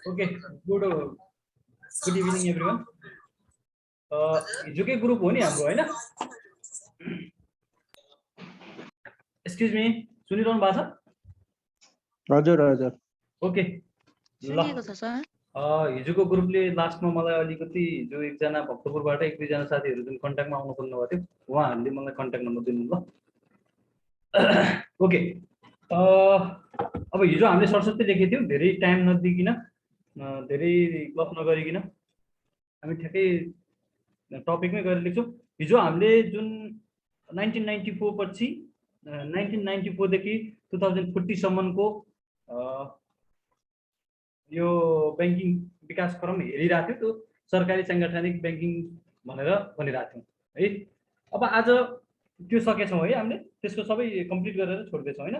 Okay good good evening everyone. हिजोकै group हो नि हाम्रो हैन? एक्सक्युज मी, सुनिरहनु भएको छ? हजुर हजुर ओके ल। सुनिएको छ सर। हिजोको ग्रुपले लास्टमा मलाई अलिकति जो एकजना भक्तपुरबाट एक दुईजना साथीहरू जुन कन्ट्याक्टमा आउनु खोज्नु भएको थियो उहाँहरूले मलाई कन्ट्याक्ट नम्बर दिनु ल। ओके अब हिजो हामीले सरस्वती लेखेको थियौँ, धेरै टाइम नदिइकन धेरै गफ नगरिकन हामी ठ्याक्कै टपिकमै गएर लेख्छौँ। हिजो हामीले जुन 1994 पछि 1994 देखि 2040 सम्मको यो बैंकिङ विकास क्रम हेरिरहेको थियो। त्यो सरकारी सांगठनिक बैंकिङ भनेर भनिरहेको थियौँ है। अब आज त्यो सकेछौँ है, हामीले त्यसको सबै कम्प्लिट गरेर छोड्दैछौँ हैन?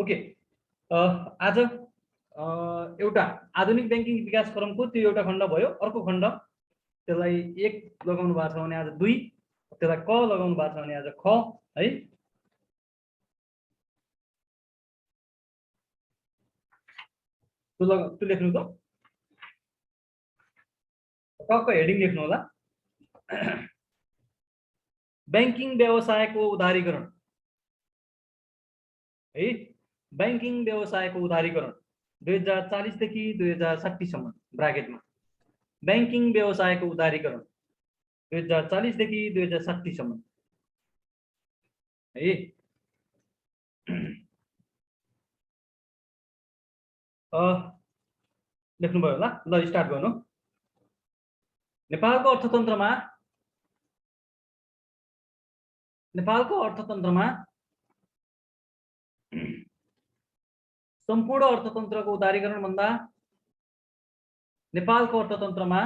ओके आज एउटा आधुनिक बैंकिङ विकास क्रमको त्यो एउटा खण्ड भयो। अर्को खण्ड त्यसलाई 1 लगाउनु भएको छ भने आज 2, त्यसलाई क लगाउनु भएको छ भने आज ख है। त्यो लेख्नु त टक्क हेडिङ लेख्नु होला। बैंकिङ व्यवसायको उदारीकरण है। बैंकिङ व्यवसायको उदारीकरण 2040 देखि 2060 सम्म ब्राकेटमा बैंकिङ व्यवसायको उदारीकरण 2040 देखि 2060 सम्म है। लेख्नुभयो होला। ल स्टार्ट गर्नु। नेपालको अर्थतन्त्रमा सम्पूर्ण अर्थतन्त्रको उदारीकरण भन्दा नेपालको अर्थतन्त्रमा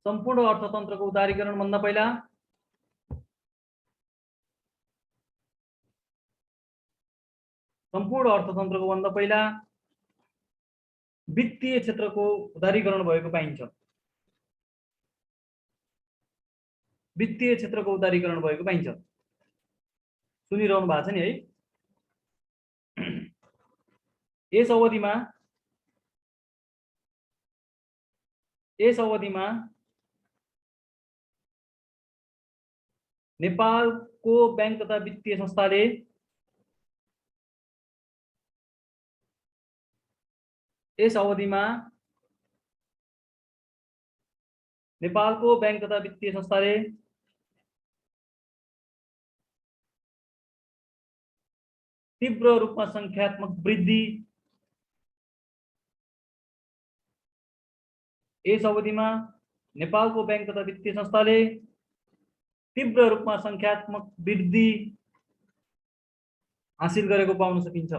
सम्पूर्ण अर्थतन्त्रको उदारीकरण भन्दा पहिला वित्तीय क्षेत्रको उदारीकरण भएको पाइन्छ। वित्तीय क्षेत्रको उदारीकरण भएको पाइन्छ। सुनिरहनु भएको छ नि है? यस अवधिमा नेपालको बैंक तथा वित्तीय संस्थाले तीव्र रूपमा संख्यात्मक वृद्धि यस अवधिमा नेपालको बैंक तथा वित्तीय संस्थाले तीव्र रूपमा संख्यात्मक वृद्धि हासिल गरेको पाउन सकिन्छ।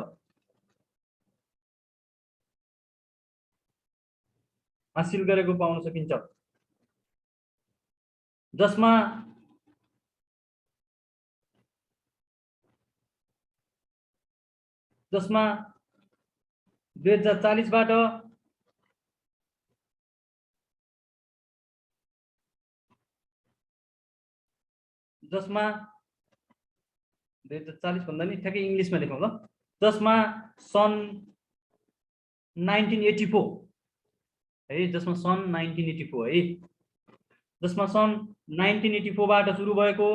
जसमा 2040 बाट जसमा 2040 भन्दा नि ठ्याक्कै इंग्लिशमा लेखौँ ल। जसमा सन् 1984 है, जसमा सन् 1984 है, जसमा सन् 1984 बाट सुरु भएको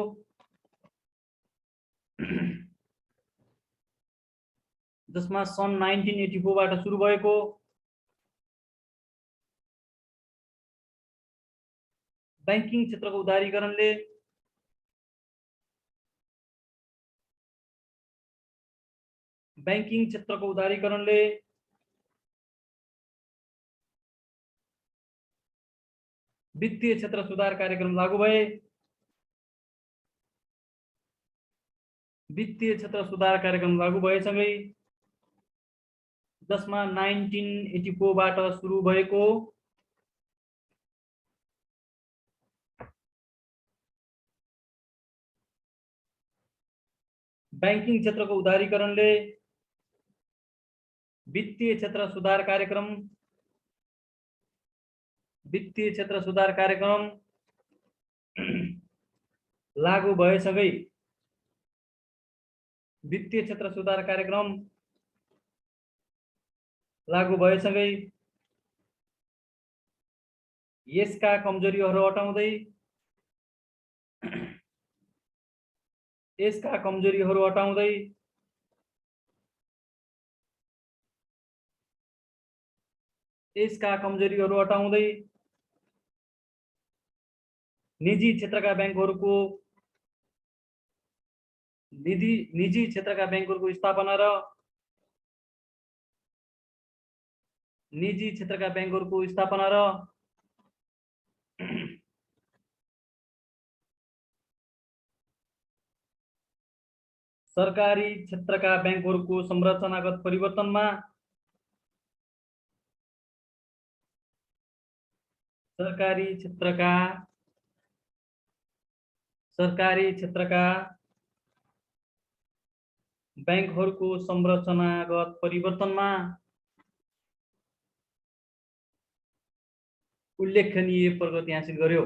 बैंकिङ क्षेत्रको उदारीकरणले वित्तीय क्षेत्र सुधार कार्यक्रम लागू भए। भएसँगै जसमा 1984 बाट सुरु भएको बैंकिङ क्षेत्रको उदारीकरणले वित्तीय क्षेत्र सुधार कार्यक्रम लागू भएसँगै वित्तीय क्षेत्र सुधार कार्यक्रम लागू भएसँगै यसका कमजोरीहरू हटाउँदै यसका कमजोरीहरू हटाउँदै यसका कमजोरीहरू हटाउँदै निजी क्षेत्रका ब्याङ्कहरूको निजी क्षेत्रका ब्याङ्कहरूको स्थापना र निजी क्षेत्रका ब्याङ्कहरूको स्थापना र सरकारी क्षेत्रका ब्याङ्कहरूको संरचनागत परिवर्तनमा सरकारी क्षेत्रका ब्याङ्कहरूको संरचनागत परिवर्तनमा उल्लेखनीय प्रगति हासिल गर्यो।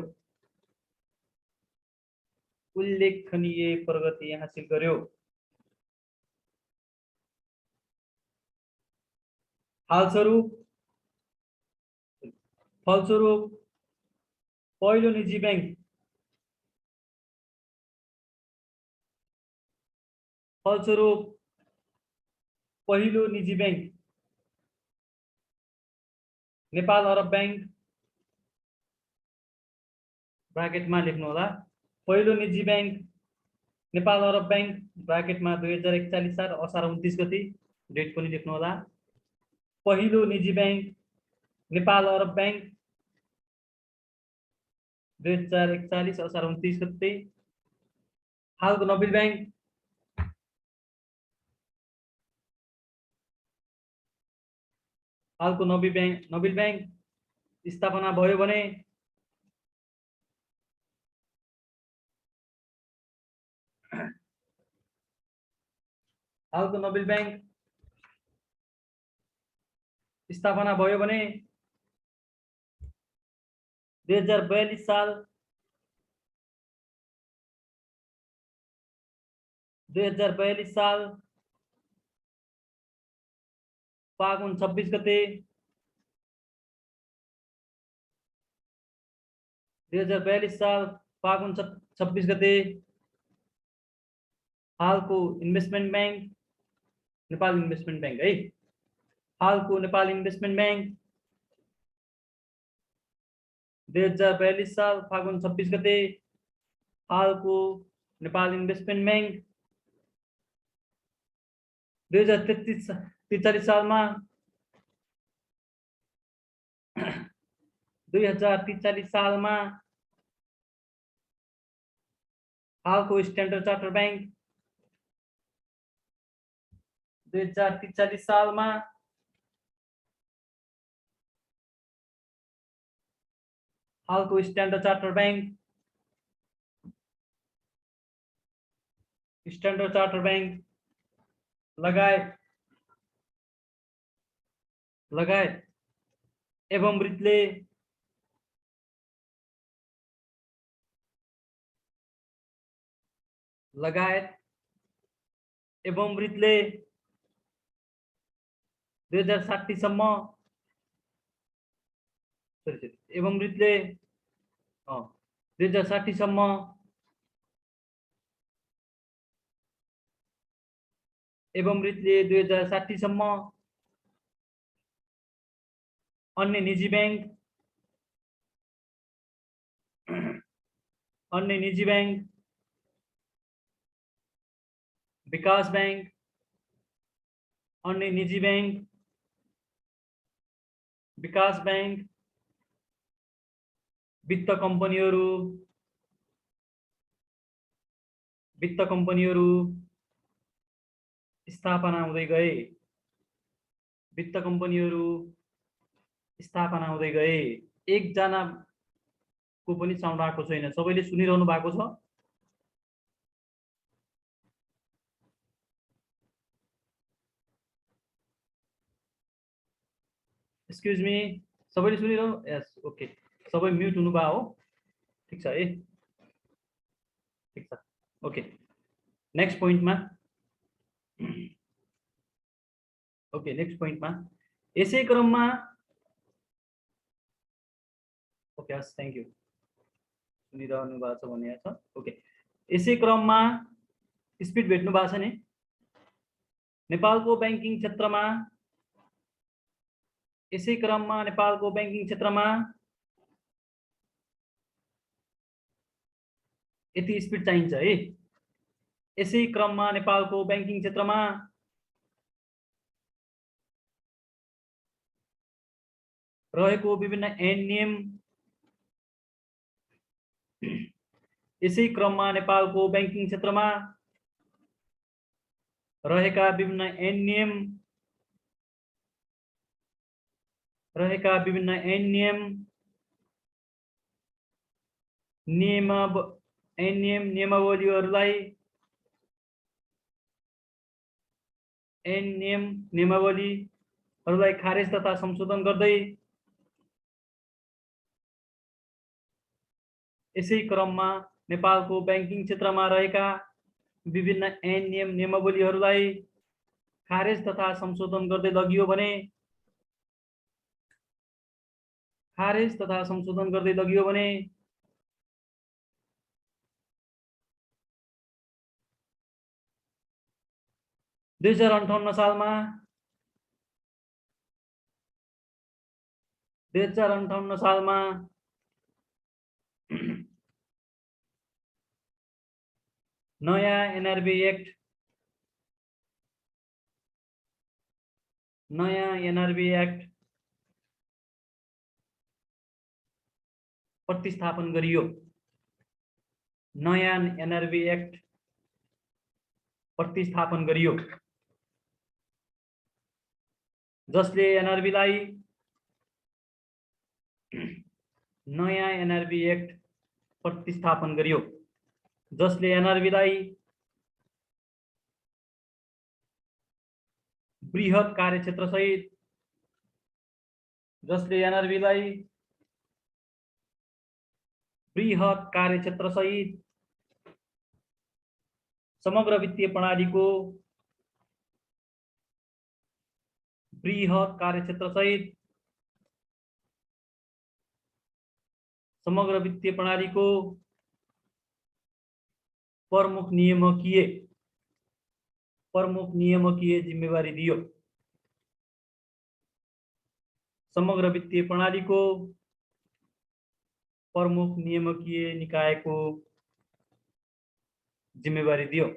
फलस्वरूप पहिलो निजी बैंक नेपाल अरब बैंक ब्राकेटमा लेख्नु होला। पहिलो निजी बैंक नेपाल अरब बैंक ब्राकेटमा 2041 साल असार 29 गते डेट पनि लेख्नु होला। पहिलो निजी बैंक नेपाल अरब बैंक 2041 असार 29 गते। हालको नबिल बैंक स्थापना भयो भने हालको नबिल बैंक स्थापना भयो भने 2042 साल फागुन 26 गते 2042 साल फागुन 26 गते हालको investment bank Nepal investment bank है। हालको नेपाल इन्भेस्टमेन्ट बैंक 2042 साल फागुन 26 गते हालको नेपाल इन्भेस्टमेन्ट बैंक 2043 सालमा 2043 सालमा हालको स्ट्यान्डर्ड चार्टर बैंक 2043 सालमा हालको स्ट्यान्डर्ड चार्टर बैंक लगायत एवं मृतले 2060 सम्म 2060 सम्म अन्य निजी बैंक विकास बैंक वित्त कम्पनीहरू स्थापना हुँदै गए। एकजनाको पनि साउन्ड आएको छैन। सबैले सुनिरहनु भएको छ? एक्सक्युज मी, सबैले सुनिरहनु? यस, ओके। सबै म्युट हुनुभयो हो? ठिक छ है। ठिक छ ओके नेक्स्ट पोइन्टमा यसै क्रममा ओके हस् थ्याङ्क यू सुनिरहनु भएको छ भने छ ओके यसै क्रममा स्पिड भेट्नु भएको छ नि नेपालको ब्याङ्किङ क्षेत्रमा यसै क्रममा नेपालको ब्याङ्किङ क्षेत्रमा यति स्पिड चाहिन्छ है यसै क्रममा नेपालको ब्याङ्किङ क्षेत्रमा रहेको विभिन्न ऐन नियम यसै क्रममा नेपालको ब्याङ्किङ क्षेत्रमा रहेका विभिन्न ऐन नियम नियमावलीहरूलाई खारेज तथा संशोधन गर्दै यसै क्रममा नेपालको ब्याङ्किङ क्षेत्रमा रहेका विभिन्न ऐन नियम नियमावलीहरूलाई खारेज तथा संशोधन गर्दै लगियो भने 2058 सालमा नयाँ एनआरबी एक्ट प्रतिस्थापन गरियो नयाँ एनआरबी एक्ट प्रतिस्थापन गरियो जसले एनआरबीलाई नयाँ एनआरबी एक्ट प्रतिस्थापन गरियो जसले एनआरबीलाई बृहत कार्यक्षेत्र सहित समग्र वित्तीय प्रणालीको प्रमुख नियामकीय जिम्मेवारी दियो समग्र वित्तीय प्रणालीको प्रमुख नियामकीय निकायको जिम्मेवारी दियो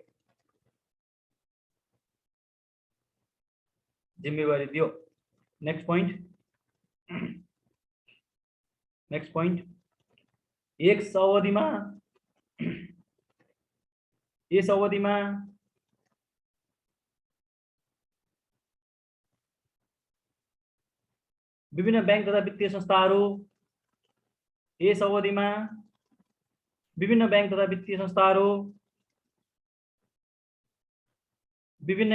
नेक्स्ट पॉइंट यस अवधिमा विभिन्न बैंक तथा वित्तीय संस्थाहरू विभिन्न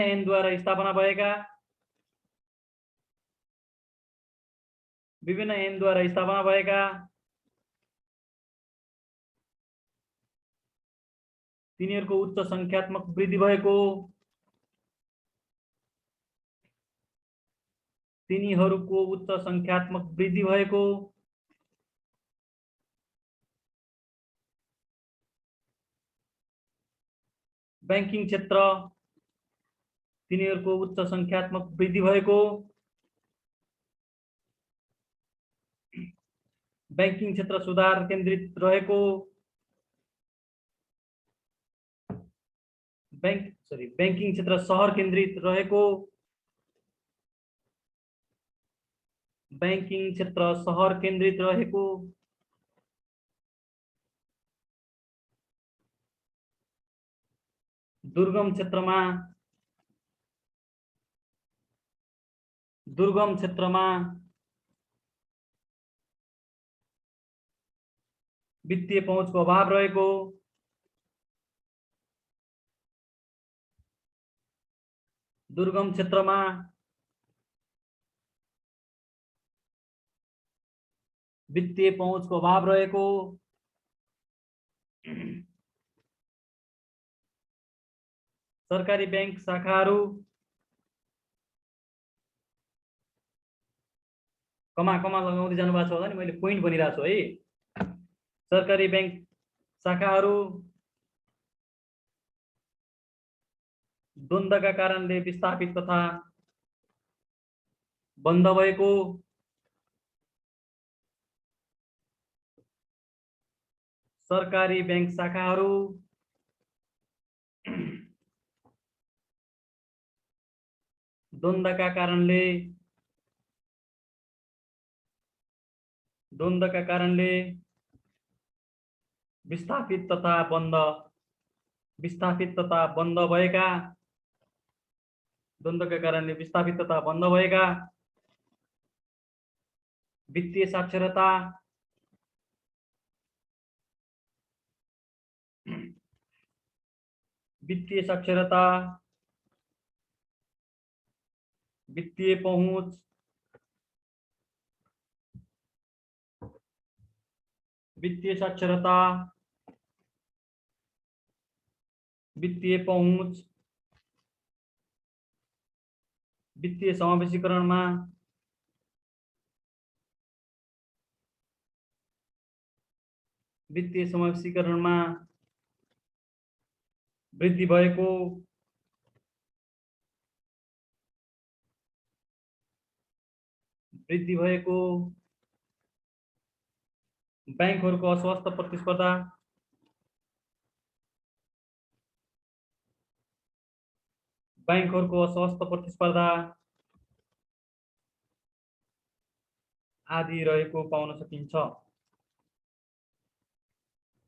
ऐनद्वारा स्थापना भएका तिनीहरूको उच्च संख्यात्मक वृद्धि भएको ब्याङ्किङ क्षेत्र तिनीहरूको उच्च संख्यात्मक वृद्धि भएको ब्याङ्किङ क्षेत्र सुधार केन्द्रित रहेको ब्याङ्किङ क्षेत्र सहर केन्द्रित रहेको दुर्गम क्षेत्रमा वित्तीय पहुँचको अभाव रहेको दुर्गम क्षेत्रमा वित्तीय पहुँचको अभाव रहेको सरकारी बैंक शाखाहरू कमा कमा लगाउँदै जानु भएको छ होला नि, मैले पोइन्ट भनिरहेको छु है। सरकारी बैंक शाखाहरू द्वन्द्वका कारणले विस्थापित तथा बन्द भएको सरकारी बैंक शाखाहरू द्वन्द्वका कारणले विस्थापित तथा बन्द भएका द्वन्द्वका कारणले विस्थापित तथा बन्द भएका वित्तीय साक्षरता वित्तीय पहुँच वित्तीय साक्षरता वित्तीय पहुँच वित्तीय समावेशीकरणमा वृद्धि भएको बैंकहरूको अस्वस्थ प्रतिस्पर्धा आदि रहेको पाउन सकिन्छ।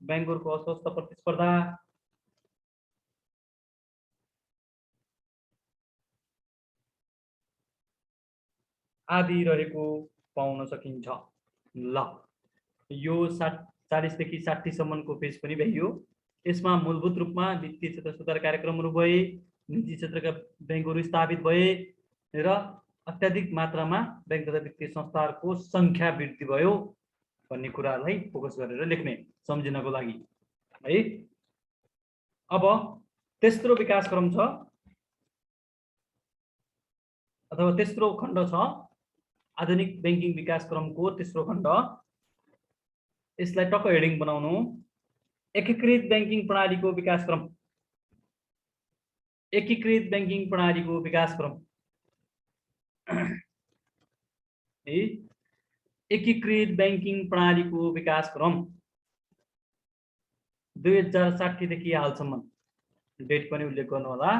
बैंकहरूको अस्वस्थ प्रतिस्पर्धा आदि रहेको पाउन सकिन्छ। ल, यो 40 देखि 60 सम्मको पेज पनि भइयो। यसमा मूलभूत रूपमा वित्तीय क्षेत्र सुधार कार्यक्रमहरू भए, निजी क्षेत्रका बैंकहरू स्थापित भए र अत्याधिक मात्रामा बैंक तथा वित्तीय संस्थाहरूको संख्या वृद्धि भयो भन्ने कुरालाई फोकस गरेर लेख्ने, सम्झिनको लागि है। अब तेस्रो विकासक्रम छ अथवा तेस्रो खण्ड छ, आधुनिक बैंकिङ विकासक्रमको तेस्रो खण्ड। यसलाई टक्क हेडिङ बनाउनु, एकीकृत बैंकिङ प्रणालीको विकासक्रम। एकीकृत बैंकिङ प्रणालीको विकासक्रम है। एकीकृत बैंकिङ प्रणालीको विकासक्रम 2060 देखि हालसम्म, डेट पनि उल्लेख गर्नु होला,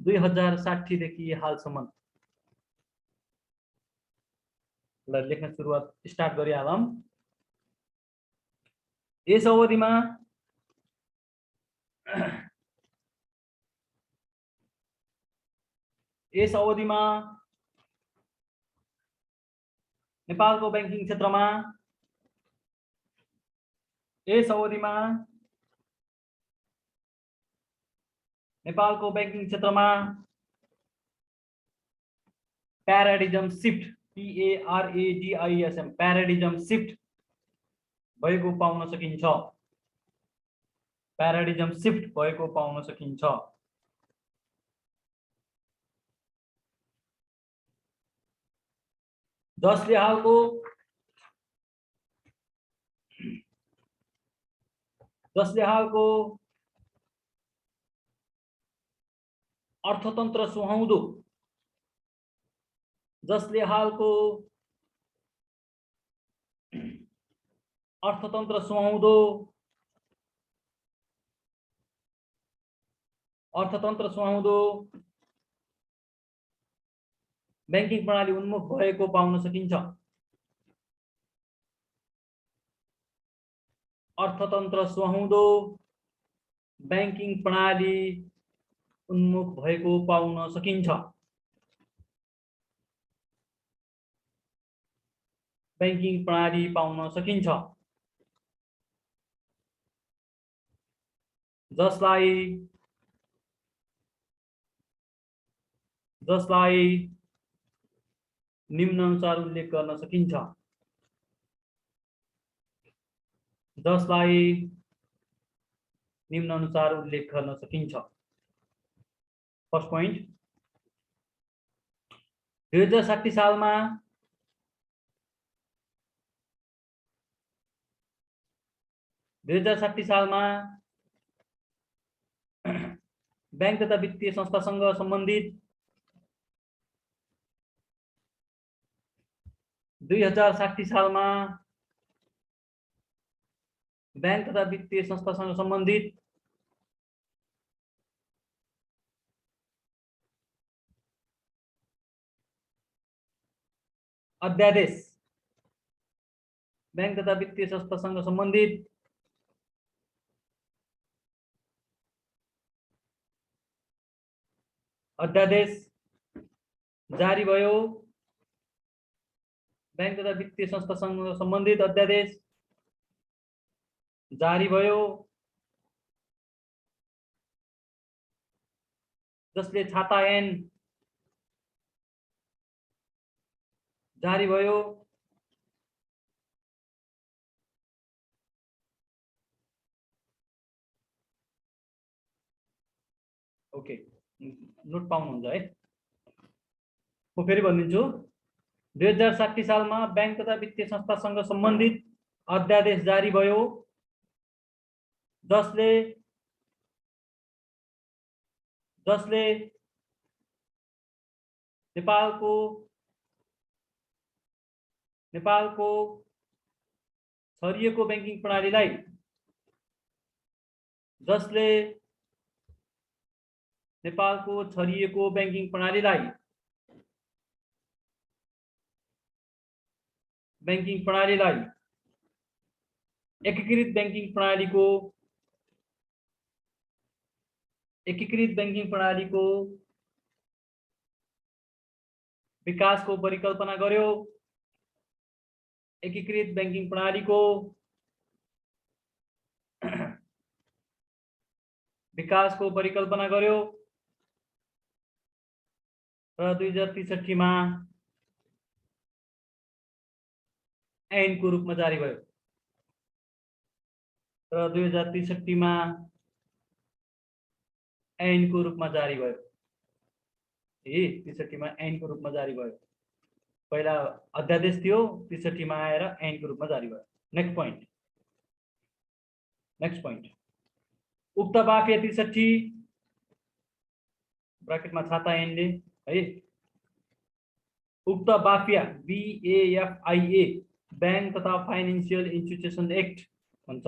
2060 देखि हालसम्म ल लेख्न सुरुवात स्टार्ट गरिहालौं। यस अवधिमा नेपालको बैंकिङ क्षेत्रमा प्याराडिजम शिफ्ट, PARADISM, प्याराडिजम शिफ्ट भएको पाउन सकिन्छ। प्याराडिजम शिफ्ट भएको पाउन सकिन्छ। जसले हालको अर्थतन्त्र सुहाउँदो, बैंकिङ प्रणाली उन्मुख भएको पाउन सकिन्छ। अर्थतन्त्र सुहाउँदो बैंकिङ प्रणाली उन्मुख भएको पाउन सकिन्छ। बैंकिङ प्रणाली पाउन सकिन्छ जसलाई निम्नानुसार उल्लेख गर्न सकिन्छ। फर्स्ट पोइन्ट 2060 सालमा बैंक तथा वित्तीय संस्थासँग सम्बन्धित 2060 सालमा बैंक तथा वित्तीय संस्थासँग सम्बन्धित अध्यादेश बैंक तथा वित्तीय संस्थासँग सम्बन्धित अध्यादेश जारी भयो। बैंक तथा वित्तीय संस्थासँग सम्बन्धित अध्यादेश जारी भयो, जसले छाता ऐन जारी भयो। ओके, नोट पाउनुहुन्छ है। म फेरि भनिदिन्छु, 2060 सालमा बैंक तथा वित्तीय संस्थासँग सम्बन्धित अध्यादेश जारी भयो, जसले नेपालको छरिएको बैंकिङ प्रणालीलाई एकीकृत बैंकिङ प्रणालीको विकासको परिकल्पना गर्यो। एकीकृत बैंकिङ प्रणालीको विकासको परिकल्पना गर्यो र 2063 मा ऐनको रूपमा जारी भयो। र 2063 मा ऐनको रूपमा जारी भयो। 63 मा ऐनको रूपमा जारी भयो। पहिला अध्यादेश थियो, 63 मा आएर ऐनको रूपमा जारी भयो। नेक्स्ट पोइन्ट उक्त बाफिया 63 ब्राकेटमा छाता ऐनले है, उक्त बाफिया BAFIA बैंक तथा फाइनेन्शियल इन्स्टिट्युसन एक्ट भन्छ।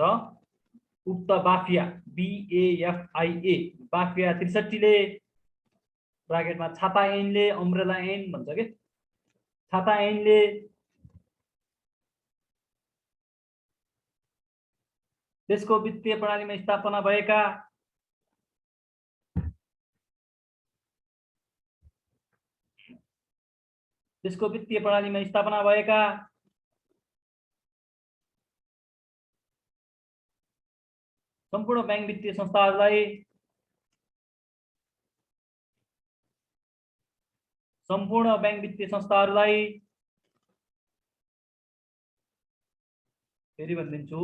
उक्त बाफिया BAFIA बाफिया 63 ले ब्राकेटमा छाता ऐनले, अम्ब्रेला ऐन भन्छ के, छाता ऐनले देशको वित्तीय प्रणालीमा स्थापना भएका सम्पूर्ण बैंक वित्तीय संस्थाहरूलाई फेरि भनिदिन्छु,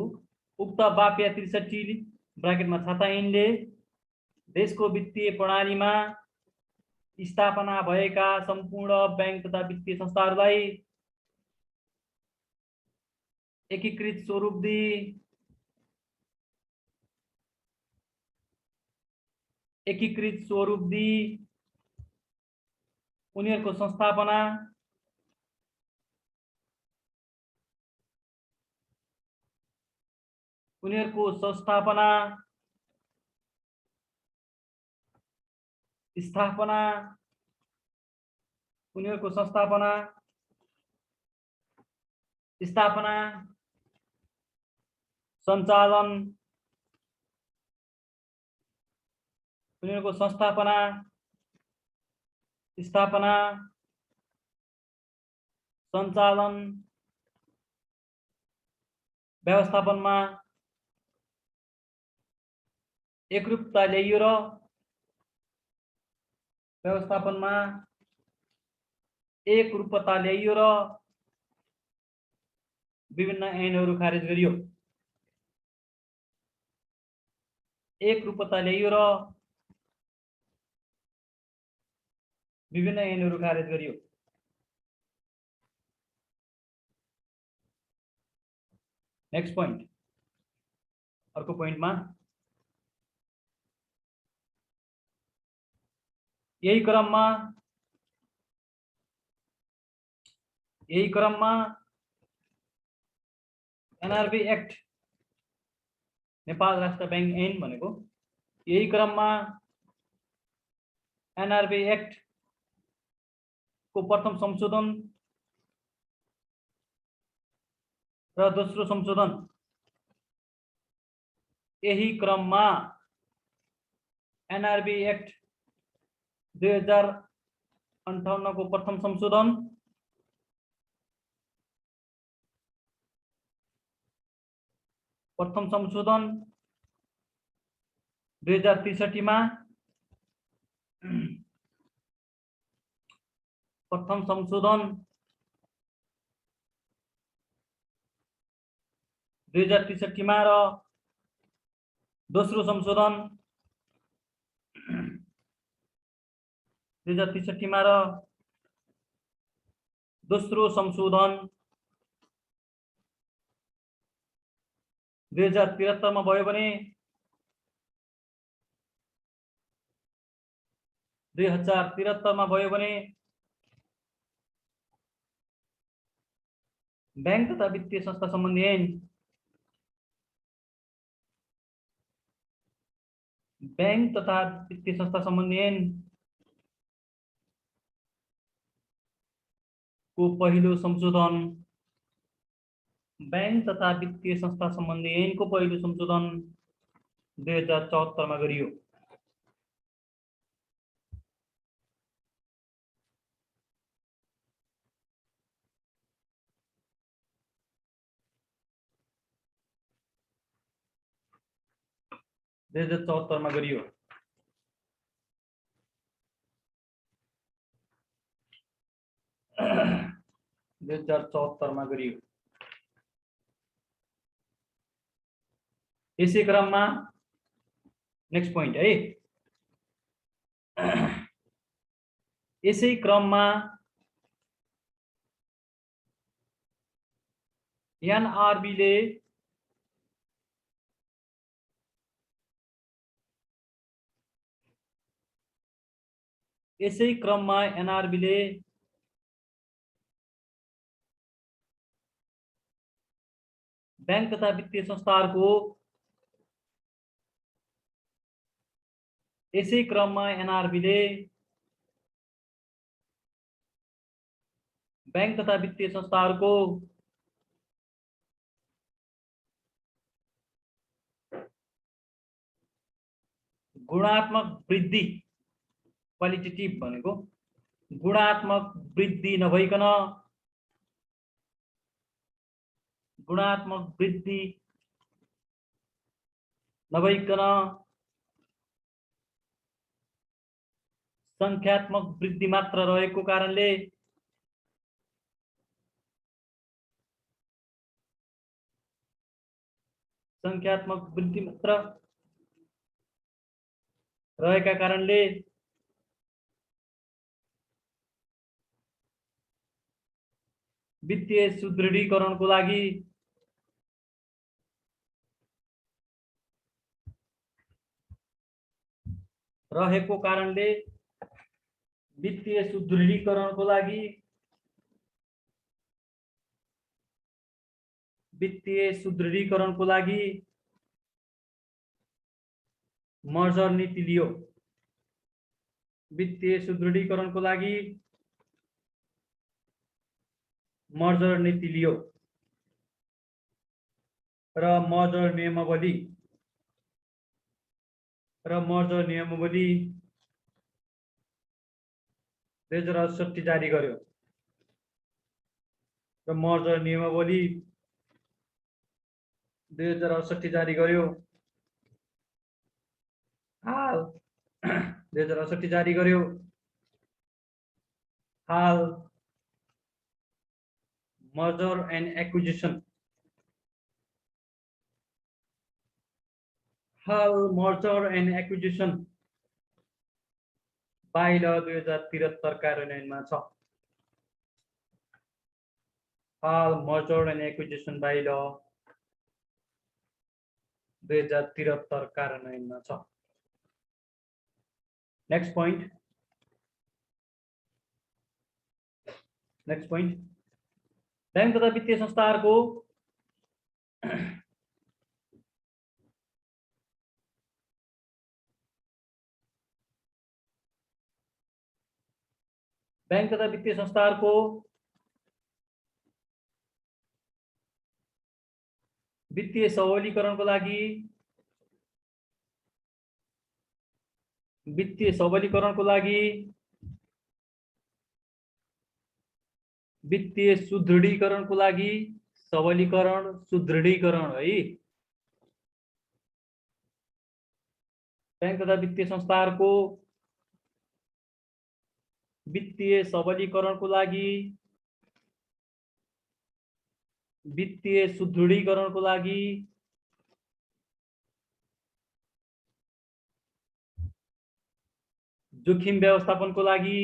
उक्त बाफिया 63 ब्राकेटमा छाता ऐनले देशको वित्तीय प्रणालीमा स्थापना भएका सम्पूर्ण बैंक तथा वित्तीय संस्थाहरूलाई एकीकृत स्वरूप दिई उनीहरूको संस्थापना सञ्चालन व्यवस्थापनमा एकरूपता ल्याइयो र विभिन्न ऐनहरू खारेज गरियो। एकरूपता ल्याइयो र विभिन्न ऐनहरू खारेज गरियो। नेक्स्ट पोइन्ट, अर्को पोइन्टमा यही क्रममा एनआरबी एक्ट, नेपाल राष्ट्र बैंक ऐन भनेको, यही क्रममा एनआरबी एक्ट को प्रथम संशोधन र दोस्रो संशोधन, यही क्रममा एनआरबी एक्ट 2058 को प्रथम संशोधन प्रथम संशोधन 2063 मा प्रथम संशोधन 2063 मा र दोस्रो संशोधन 2063 मा र दोस्रो संशोधन 2073 मा भयो भने 2073 मा भयो भने बैंक तथा वित्तीय संस्था सम्बन्धी ऐन, बैंक तथा वित्तीय संस्था सम्बन्धी ऐन को पहिलो संशोधन, बैंक तथा वित्तीय संस्था सम्बन्धी ऐन को पहिलो संशोधन 2074 मा गरियो। मा गरियो। मा गरियो। यसै क्रममा नेक्स्ट पोइन्ट है, यसै क्रममा एनआरबी ले यसै क्रममा एनआरबी ले बैंक तथा वित्तीय संस्थाहरूको यसै क्रममा एनआरबी ले बैंक तथा वित्तीय संस्थाहरूको गुणात्मक वृद्धि, क्वालिटेटिभ भनेको गुणात्मक वृद्धि नभइकन, गुणात्मक वृद्धि नभइकन संख्यात्मक वृद्धि मात्र रहेको कारणले संख्यात्मक वृद्धि मात्र रहेका कारणले वित्तीय सुदृढीकरणको लागि रहेको कारणले वित्तीय सुदृढीकरणको लागि मर्जर नीति लियो। वित्तीय सुदृढीकरणको लागि मर्जर नीति लियो र मर्जर नियमावली 2068 जारी गर्यो र मर्जर नियमावली 2068 जारी गर्यो। हाल 2068 जारी गर्यो। हाल मर्जर एन्ड एक्विजिसन, हाल मर्जर एन्ड एक्विजिसन बाइल 2073 कार्यान्वयनमा छ। हाल मर्जर एन्ड एक्विजिसन बाइल 2073 कार्यान्वयनमा छ। नेक्स्ट पोइन्ट बैंक तथा वित्तीय संस्थाहरूको बैंक तथा वित्तीय संस्थाहरूको वित्तीय सबलीकरणको लागि वित्तीय सुदृढीकरणको लागि सबलीकरण सुदृढीकरण है। बैंक तथा वित्तीय संस्थाहरूको वित्तीय सबलीकरणको लागि वित्तीय सुदृढीकरणको लागि जोखिम व्यवस्थापनको लागि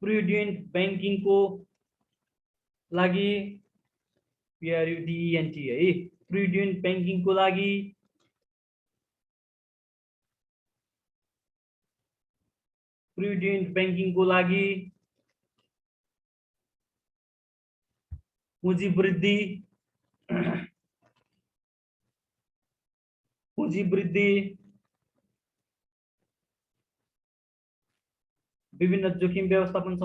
प्रुडेन्ट बैंकिङको लागि PRUDENT है। प्रुडेन्ट बैंकिङको लागि पुँजी वृद्धि विभिन्न जोखिम व्यवस्थापन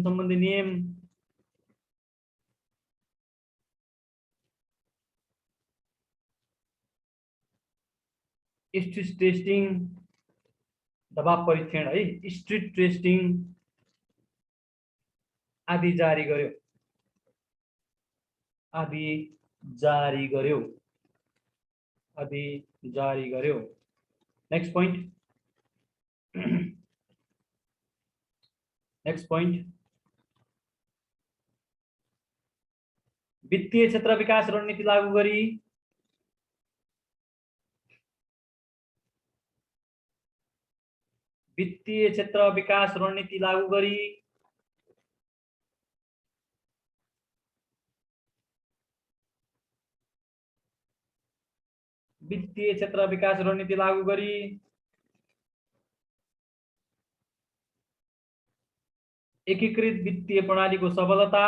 सम्बन्धी नियम स्ट्रेस टेस्टिङ दबाव परीक्षण है स्ट्रेस टेस्टिङ आदि जारी गर्यो। नेक्स्ट पोइन्ट वित्तीय क्षेत्र विकास रणनीति लागू गरी वित्तीय क्षेत्र विकास रणनीति लागू गरी एकीकृत वित्तीय प्रणालीको सबलता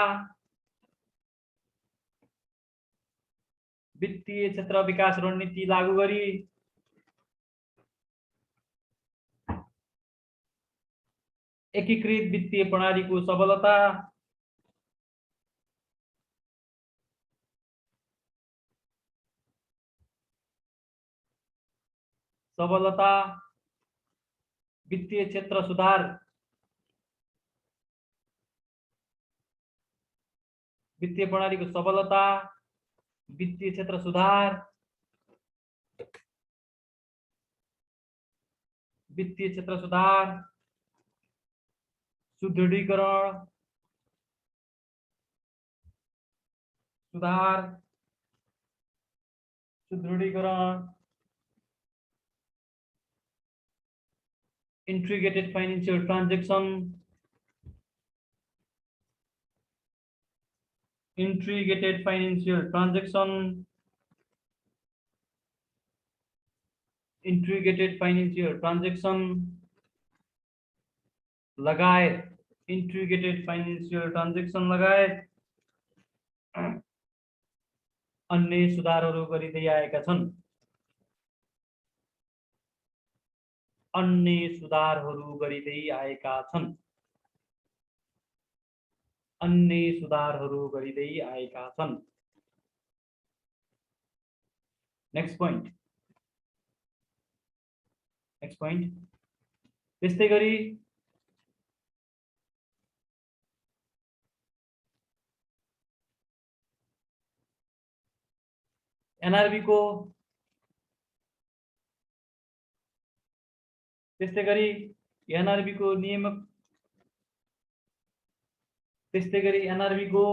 वित्तीय क्षेत्र विकास रणनीति लागू गरी एकीकृत वित्तीय प्रणालीको सबलता वित्तीय क्षेत्र सुधार वित्तीय प्रणालीको सबलता वित्तीय क्षेत्र सुधार सुदृढीकरण integrated financial transaction लगायत अन्य सुधारहरू गरिँदै आएका छन्। नेक्स्ट पोइन्ट त्यस्तै गरी NRB को एनआरबी को नियामक त्यस्तै गरी एनआरबी को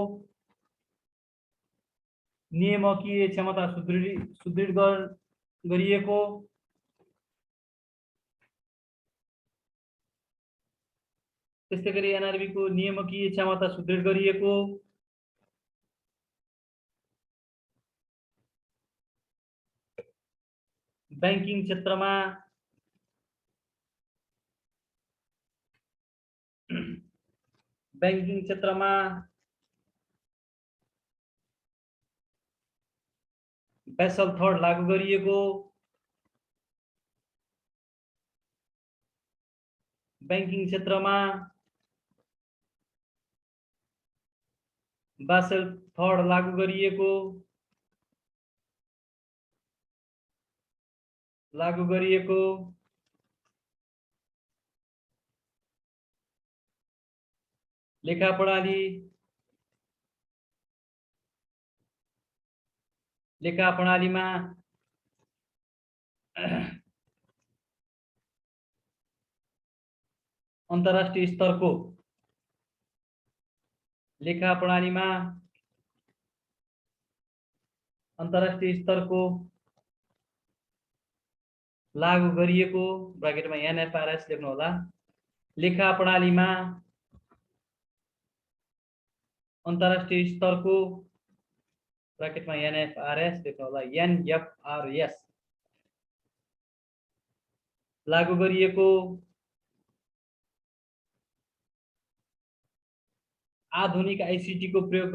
नियामकीय क्षमता सुदृढ गरिएको त्यस्तै गरी एनआरबी को नियामकीय क्षमता सुदृढ गरिएको बैंकिङ क्षेत्रमा बेसल थर्ड लागू गरिएको बैंकिङ क्षेत्रमा बेसल थर्ड लागू गरिएको लेखा प्रणालीमा अन्तर्राष्ट्रिय स्तरको लागू गरिएको ब्राकेटमा एनएफआरएस लेख्नु होला। लेखा प्रणालीमा अन्तर्राष्ट्रिय स्तरको ब्राकेटमा एनएफआरएस लेख्नु होला। एनएफआरएस लागू गरिएको आधुनिक आईसीटी को प्रयोग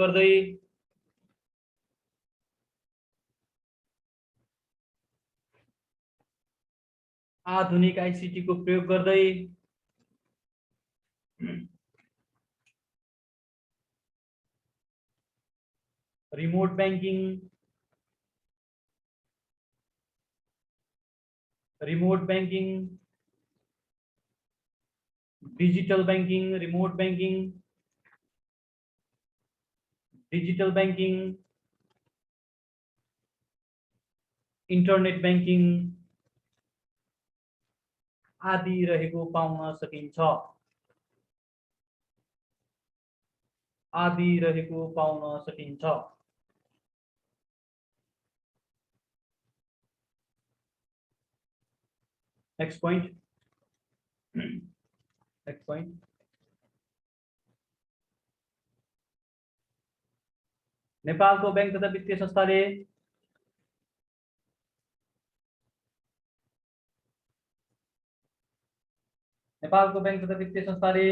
गर्दै remote banking, digital banking, internet banking आदि रहेको पाउन सकिन्छ। नेक्स्ट पॉइंट नेपालको बैंक तथा वित्तीय संस्थाले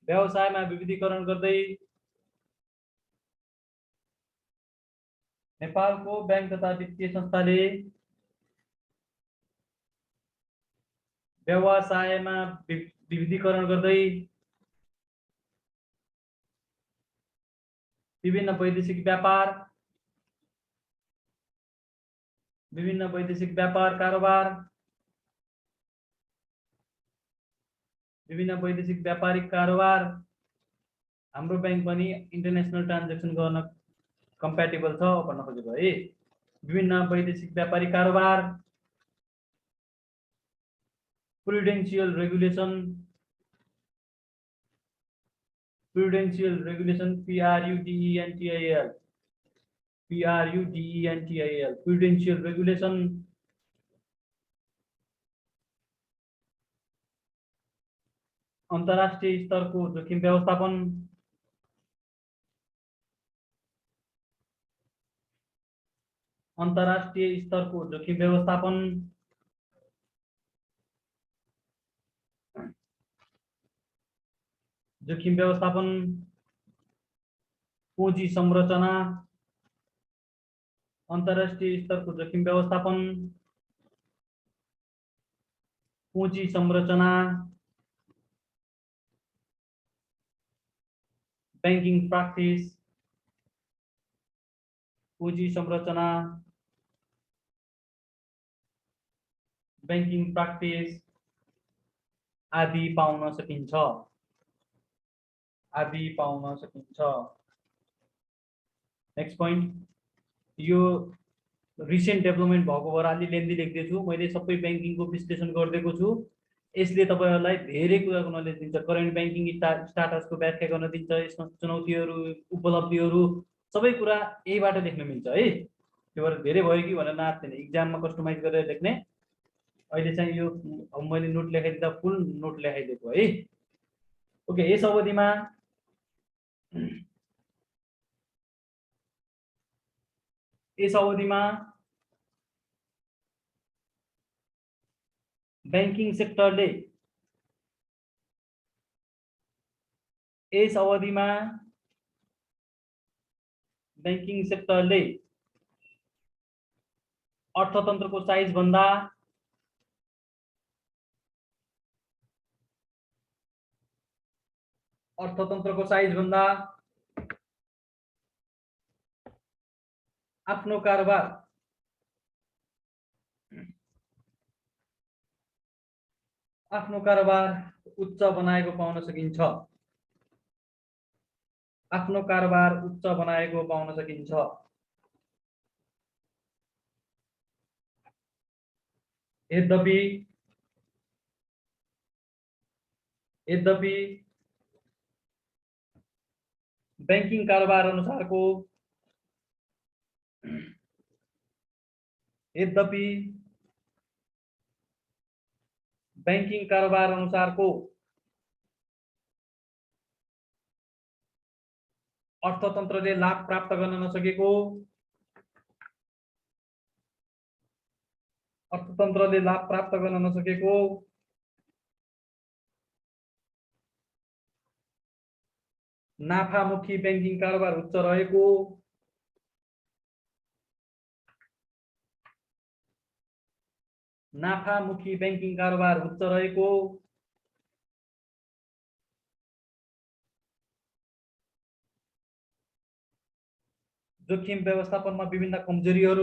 व्यवसायमा विविधीकरण गर्दै नेपालको बैंक तथा वित्तीय संस्थाले व्यवसायमा विविधीकरण गर्दै विभिन्न वैदेशिक व्यापारिक कारोबार हाम्रो बैंक पनि इन्टरनेशनल ट्रान्ज्याक्सन गर्न कम्प्याटेबल छ भन्न खोजेको है। विभिन्न वैदेशिक व्यापारिक कारोबार प्रुडेन्शियल रेगुलेसन प्रुडेन्शियल रेगुलेसन अन्तर्राष्ट्रिय स्तरको जोखिम व्यवस्थापन पूंजी संरचना अन्तर्राष्ट्रिय स्तरको जोखिम व्यवस्थापन पूंजी संरचना बैंकिङ प्राक्टिस पूंजी संरचना बैंकिङ प्राक्टिस आदि पाउन सकिन्छ। आदि पाउन सकिन्छ। नेक्स्ट पोइन्ट, यो रिसेन्ट डेभलपमेन्ट भएको भएर अलि लेन्दी लेख्दैछु, मैले सबै ब्याङ्किङको विश्लेषण गरिदिएको छु। यसले तपाईँहरूलाई धेरै कुराको नलेज दिन्छ, करेन्ट ब्याङ्किङ स्टाटसको व्याख्या गर्न दिन्छ, यसमा चुनौतीहरू उपलब्धिहरू सबै कुरा यहीबाट लेख्न मिल्छ है। त्यो भएर धेरै भयो कि भनेर नाच्दैन, इक्जाममा कस्टमाइज गरेर लेख्ने। अहिले चाहिँ यो अब मैले नोट लेखाइदिँदा फुल नोट लेखाइदिएको है। ओके, यस अवधिमा ब्याङ्किङ सेक्टरले अर्थतन्त्रको साइज भन्दा आफ्नो कारोबार उच्च बनाएको पाउन सकिन्छ। यद्यपि ब्याङ्किङ कारोबार अनुसारको अर्थतन्त्रले लाभ प्राप्त गर्न नसकेको नाफामुखी ब्याङ्किङ कारोबार उच्च रहेको जोखिम व्यवस्थापनमा विभिन्न कमजोरीहरू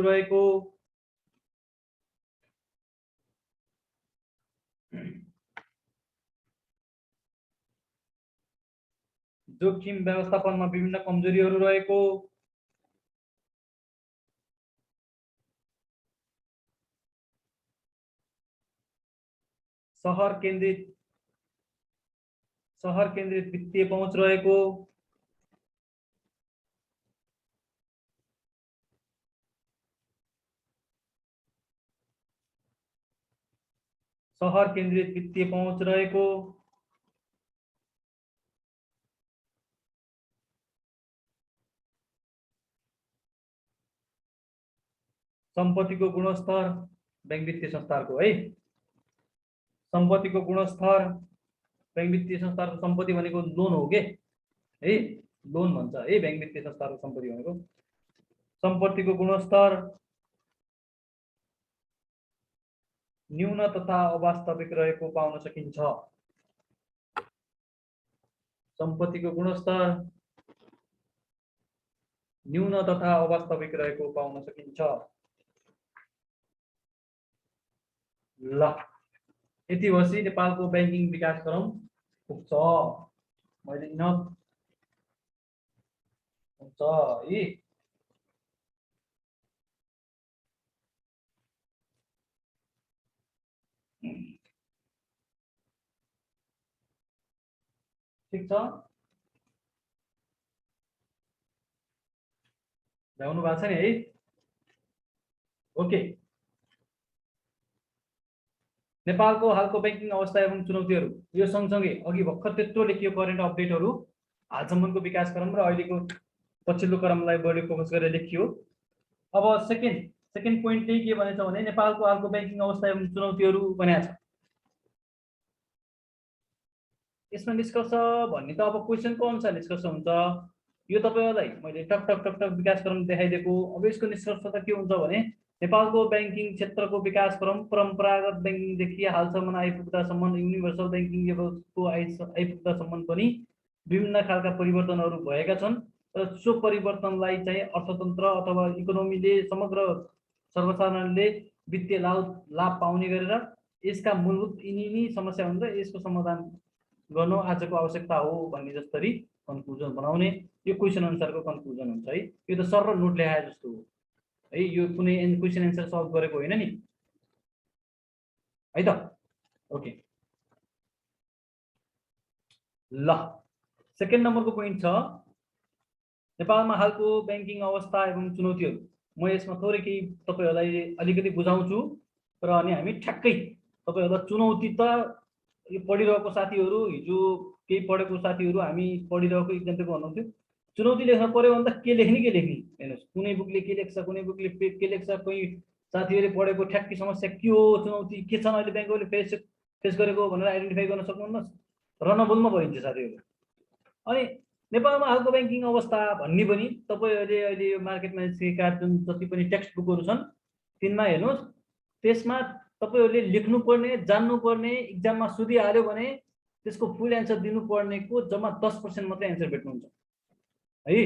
रहेको शहर केन्द्रित वित्तीय पहुँच रहेको सम्पत्तिको गुणस्तर बैंक वित्तीय संस्थाको है। सम्पत्तिको गुणस्तर बैंक वित्तीय संस्थाको सम्पत्ति भनेको लोन हो के है, लोन भन्छ है बैंक वित्तीय संस्थाको सम्पत्ति भनेको। सम्पत्तिको गुणस्तर न्यून तथा अवास्तविक रहेको पाउन सकिन्छ। सम्पत्तिको गुणस्तर न्यून तथा अवास्तविक रहेको पाउन सकिन्छ। ल, यति भएपछि नेपालको ब्याङ्किङ विकासक्रम पुग्छ। मैले इनफ हुन्छ है। ठिक छ, ल्याउनु भएको छ नि है। ओके, नेपालको हालको ब्याङ्किङ अवस्था एवं चुनौतीहरू, यो सँगसँगै अघि भर्खर त्यत्रो लेखियो करेन्ट अपडेटहरू, हालसम्मको विकासक्रम र अहिलेको पछिल्लो क्रमलाई बढी फोकस गरेर लेखियो। अब सेकेन्ड पोइन्ट चाहिँ के भनेछ भने नेपालको हालको ब्याङ्किङ अवस्था एवं चुनौतीहरू भनेको छ। यसमा निष्कर्ष भन्ने त अब क्वेसनको अनुसार निष्कर्ष हुन्छ। यो तपाईहरुलाई मैले टक टक टक टक विकासक्रम देखाइदिएको। अब यसको निष्कर्ष त के हुन्छ भने नेपालको ब्याङ्किङ क्षेत्रको विकासक्रम परम्परागत ब्याङ्किङदेखि हालसम्म आइपुग्दासम्म युनिभर्सल ब्याङ्किङ लेभलको आइपुग्दासम्म पनि विभिन्न खालका परिवर्तनहरू भएका छन् र सो परिवर्तनलाई चाहिँ अर्थतन्त्र अथवा इकोनोमीले समग्र सर्वसाधारणले वित्तीय लाभ पाउने गरेर यसका मूलभूत यिनी समस्या हुन्छ, यसको समाधान गर्नु आजको आवश्यकता हो भन्ने जस्तरी कन्क्लुजन बनाउने, यो क्वेसन अनुसारको कन्क्लुजन हुन्छ है। यो त सर र नोट ल्याए जस्तो हो है, यो कुनै क्वेसन एन्सर सल्भ गरेको होइन नि है त। ओके ल, सेकेन्ड नम्बरको पोइन्ट छ नेपालमा हालको ब्याङ्किङ अवस्था एवं चुनौतीहरू। म यसमा थोरै केही तपाईहरूलाई अलिकति बुझाउँछु र अनि हामी ठ्याक्कै तपाईहरूलाई चुनौती त यो पढिरहेको साथीहरू, हिजो केही पढेको साथीहरू, हामी पढिरहेको इक्जामको भन्नुहुन्थ्यो चुनौती लेख्न पर्यो भने त के लेख्ने हेर्नुहोस्, कुनै बुकले के लेख्छ, कुनै बुकले के लेख्छ, कोही साथीहरूले पढेको ठ्याक्कै समस्या के हो, चुनौती के छन् अहिले ब्याङ्कहरूले फेस गरेको भनेर आइडेन्टिफाई गर्न सक्नुहुन्न, रनबुलमा भइन्छ साथीहरू। अनि नेपालमा हालको ब्याङ्किङ अवस्था भन्ने पनि तपाईँहरूले अहिले यो मार्केटमा निस्केका जुन जति पनि टेक्स्ट बुकहरू छन् तिनमा हेर्नुहोस्, त्यसमा तपाईँहरूले लेख्नुपर्ने, जान्नुपर्ने, इक्जाममा सोधिहाल्यो भने त्यसको फुल एन्सर दिनुपर्नेको जम्मा 10% मात्रै एन्सर भेट्नुहुन्छ है।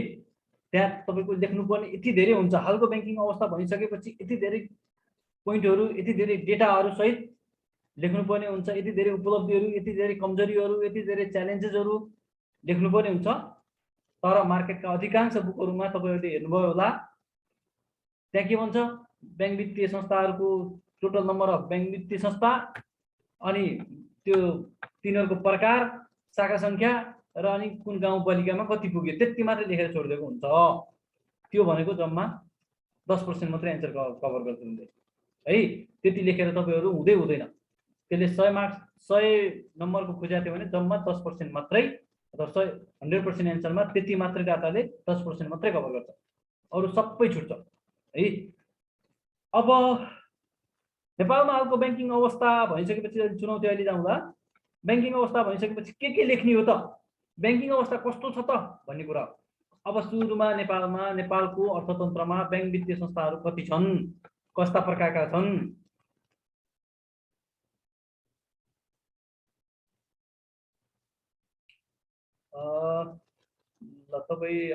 त्यहाँ तपाईँको लेख्नुपर्ने यति धेरै हुन्छ। हालको ब्याङ्किङ अवस्था भनिसकेपछि यति धेरै पोइन्टहरू, यति धेरै डेटाहरू सहित लेख्नुपर्ने हुन्छ, यति धेरै उपलब्धिहरू, यति धेरै कमजोरीहरू, यति धेरै च्यालेन्जेसहरू लेख्नुपर्ने हुन्छ। तर मार्केटका अधिकांश बुकहरूमा तपाईँहरूले हेर्नुभयो होला, त्यहाँ के भन्छ, ब्याङ्क वित्तीय संस्थाहरूको टोटल नम्बर अफ ब्याङ्क वित्तीय संस्था, अनि त्यो तिनीहरूको प्रकार, शाखा सङ्ख्या र अनि कुन गाउँपालिकामा कति पुग्यो त्यति मात्रै लेखेर छोडिदिएको हुन्छ। त्यो भनेको जम्मा 10% मात्रै एन्सर कभर गर्छ है। त्यति लेखेर तपाईँहरू हुँदैन। त्यसले 100 मार्क्स 100 नम्बरको खोजेको थियो भने जम्मा 10% मात्रै, अथवा 100% एन्सरमा त्यति मात्रै डाटाले 10% मात्रै कभर गर्छ, अरू सबै छुट्छ है। अब नेपालमा हालको ब्याङ्किङ अवस्था भनिसकेपछि चुनौती अहिले जाउँला। ब्याङ्किङ अवस्था भनिसकेपछि के लेख्ने हो त, ब्याङ्किङ अवस्था कस्तो छ त भन्ने कुरा। अब सुरुमा नेपालको अर्थतन्त्रमा ब्याङ्क वित्तीय संस्थाहरू कति छन्, कस्ता प्रकारका छन्। ल तपाईँ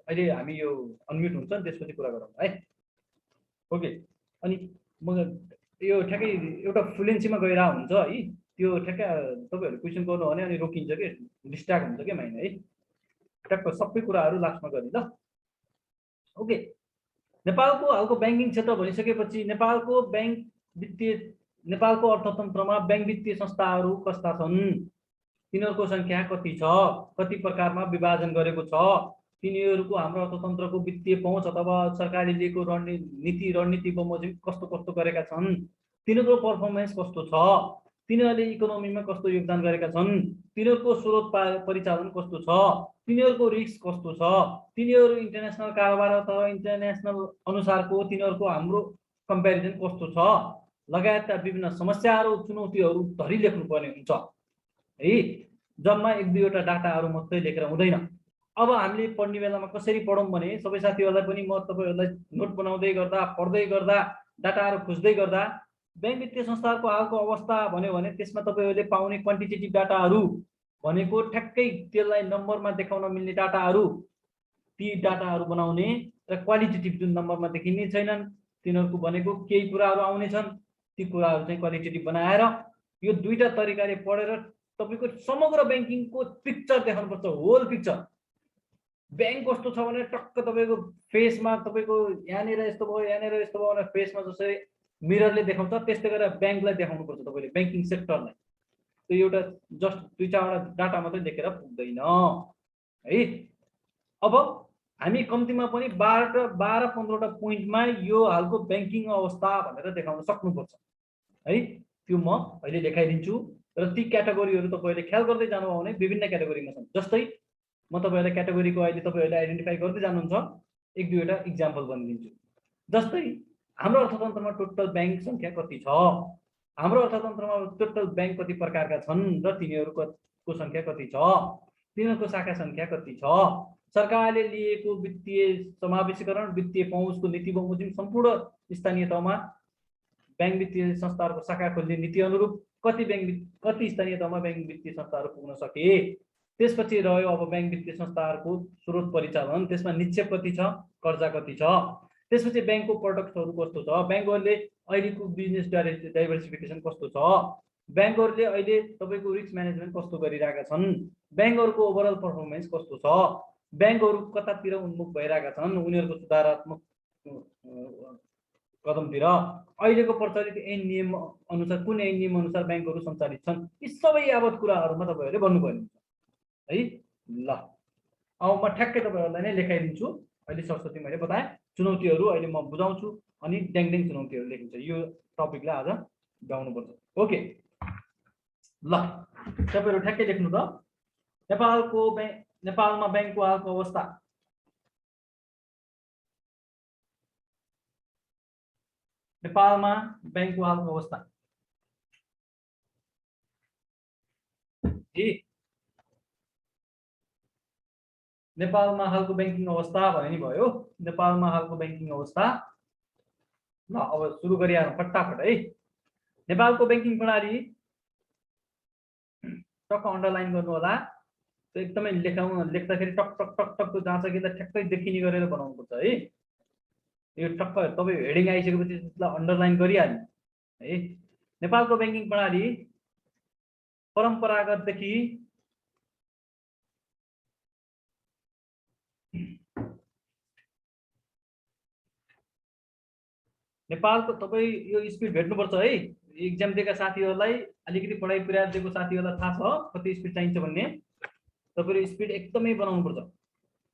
अहिले हामी यो अनम्युट हुन्छ त्यसपछि कुरा गरौँ है। ओके, अनि म यो ठ्याक्कै एउटा फ्लुएन्सीमा गइरहेको हुन्छ है, त्यो ठ्याक्कै तपाईँहरू क्वेसन गर्नु भने अनि रोकिन्छ कि डिस्ट्र्याक्ट हुन्छ कि माइन है। ठ्याक्क सबै कुराहरू लास्टमा गर्ने ल। ओके, नेपालको हालको ब्याङ्किङ क्षेत्र भनिसकेपछि नेपालको अर्थतन्त्रमा ब्याङ्क वित्तीय संस्थाहरू कस्ता छन्, तिनीहरूको सङ्ख्या कति छ, कति प्रकारमा विभाजन गरेको छ, तिनीहरूको हाम्रो अर्थतन्त्रको वित्तीय पहुँच अथवा सरकारले लिएको नीति रणनीति बमोजिम कस्तो गरेका छन्, तिनीहरूको पर्फर्मेन्स कस्तो छ, तिनीहरूले इकोनोमीमा कस्तो योगदान गरेका छन्, तिनीहरूको स्रोत परिचालन कस्तो छ, तिनीहरूको रिस्क कस्तो छ, तिनीहरू इन्टरनेसनल कारोबार अथवा इन्टरनेसनल अनुसारको तिनीहरूको हाम्रो कम्पेरिजन कस्तो छ, लगायतका विभिन्न समस्याहरू, चुनौतीहरू धरि लेख्नुपर्ने हुन्छ है। जम्मा 1-2वटा डाटाहरू मात्रै लेखेर हुँदैन। अब हामीले पढ्ने बेलामा कसरी पढौँ भने सबै साथीहरूलाई पनि म तपाईँहरूलाई नोट बनाउँदै गर्दा, पढ्दै गर्दा, डाटाहरू खोज्दै गर्दा ब्याङ्क वित्तीय संस्थाहरूको हालको अवस्था भन्यो भने त्यसमा तपाईँहरूले पाउने क्वान्टिटेटिभ डाटाहरू भनेको ठ्याक्कै त्यसलाई नम्बरमा देखाउन मिल्ने डाटाहरू, ती डाटाहरू बनाउने, र क्वालिटेटिभ जुन नम्बरमा देखिने छैनन् तिनीहरूको भनेको केही कुराहरू आउने छन्, ती कुराहरू चाहिँ क्वालिटेटिभ बनाएर यो दुईटा तरिकाले पढेर तपाईँको समग्र ब्याङ्किङको पिक्चर देखाउनुपर्छ, होल पिक्चर। ब्याङ्क कस्तो छ भने टक्क तपाईँको फेसमा तपाईँको यहाँनिर यस्तो भयो, यहाँनिर यस्तो भयो भनेर फेसमा जसरी मिररले देखाउँछ त्यस्तै गरेर ब्याङ्कलाई देखाउनुपर्छ तपाईँले, ब्याङ्किङ सेक्टरलाई। त्यो एउटा जस्ट 2-4वटा डाटा मात्रै लेखेर पुग्दैन है। अब हामी कम्तीमा पनि 12-15वटा पोइन्टमा यो हालको ब्याङ्किङ अवस्था भनेर देखाउन सक्नुपर्छ है। त्यो म अहिले देखाइदिन्छु र ती क्याटेगोरीहरू तपाईँहरूले ख्याल गर्दै जानुभयो भने विभिन्न क्याटेगोरीमा छन्। जस्तै म तपाईँहरूलाई क्याटेगोरीको अहिले तपाईँहरूले आइडेन्टिफाई गर्दै जानुहुन्छ, 1-2वटा इक्जाम्पल भनिदिन्छु। जस्तै हाम्रो अर्थतन्त्रमा टोटल ब्याङ्क सङ्ख्या कति छ, हाम्रो अर्थतन्त्रमा टोटल ब्याङ्क कति प्रकारका छन् र तिनीहरूको सङ्ख्या कति छ, तिनीहरूको शाखा सङ्ख्या कति छ, सरकारले लिएको वित्तीय समावेशीकरण, वित्तीय पहुँचको नीति बमोजिम सम्पूर्ण स्थानीय तहमा ब्याङ्क वित्तीय संस्थाहरूको शाखा खोल्ने नीति अनुरूप कति स्थानीय तहमा ब्याङ्क वित्तीय संस्थाहरू पुग्न सके। त्यसपछि रह्यो अब ब्याङ्क वित्तीय संस्थाहरूको स्रोत परिचालन, त्यसमा निक्षेप कति छ, कर्जा कति छ, त्यसपछि ब्याङ्कको प्रोडक्टहरू कस्तो छ, ब्याङ्कहरूले अहिलेको बिजनेस डाइभर्सिफिकेसन कस्तो छ, ब्याङ्कहरूले अहिले तपाईँको रिस्क म्यानेजमेन्ट कस्तो गरिरहेका छन्, ब्याङ्कहरूको ओभरअल पर्फर्मेन्स कस्तो छ, ब्याङ्कहरू कतातिर उन्मुख भइरहेका छन् उनीहरूको सुधारात्मक कदमतिर, अहिलेको प्रचलित ऐन नियम अनुसार कुन ऐन नियम अनुसार ब्याङ्कहरू सञ्चालित छन्, यी सबै यावत कुराहरूमा तपाईँहरूले भन्नुपर्ने हुन्छ है। ल अब म ठ्याक्कै तपाईँहरूलाई नै लेखाइदिन्छु। अहिले सरस्वती मैले बताएँ चुनौतीहरू अहिले म बुझाउँछु अनि ड्याङड्याङ चुनौतीहरू लेखिन्छ। यो टपिकलाई आज गाउनुपर्छ। ओके ल तपाईँहरू ठ्याक्कै लेख्नु त। नेपालमा ब्याङ्कको हालको अवस्था। नेपालमा ब्याङ्कको हालको अवस्था जी, नेपालमा हालको ब्याङ्किङ अवस्था भयो नि भयो। नेपालमा हालको ब्याङ्किङ अवस्था। ल अब सुरु गरिहालौँ फटाफट है। नेपालको ब्याङ्किङ प्रणाली टक्क अन्डरलाइन गर्नु होला। त्यो एकदमै लेख्दाखेरि टक टक टक टकको जहाँ छ कि ठ्याक्कै देखिने गरेर बनाउनुपर्छ है। यो टक्क तपाईँ हेडिङ आइसकेपछि त्यसलाई अन्डरलाइन गरिहाल्नु है। नेपालको ब्याङ्किङ प्रणाली परम्परागतदेखि नेपालको तपाईँ यो स्पिड भेट्नुपर्छ है। इक्जाम दिएका साथीहरूलाई अलिकति पढाइ पुर्याएर दिएको साथीहरूलाई थाहा छ कति स्पिड चाहिन्छ भन्ने। तपाईँले स्पिड एकदमै बनाउनुपर्छ।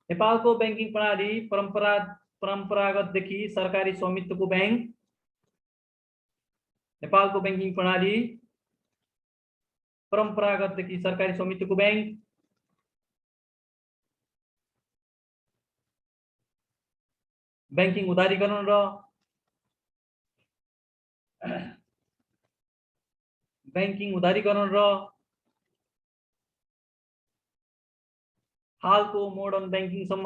नेपालको ब्याङ्किङ प्रणाली परम्परागतदेखि सरकारी स्वामित्वको ब्याङ्क। नेपालको ब्याङ्किङ प्रणाली परम्परागतदेखि सरकारी स्वामित्वको ब्याङ्क। ब्याङ्किङ उदारीकरण र हालको मोडर्न ब्याङ्किङ सम्म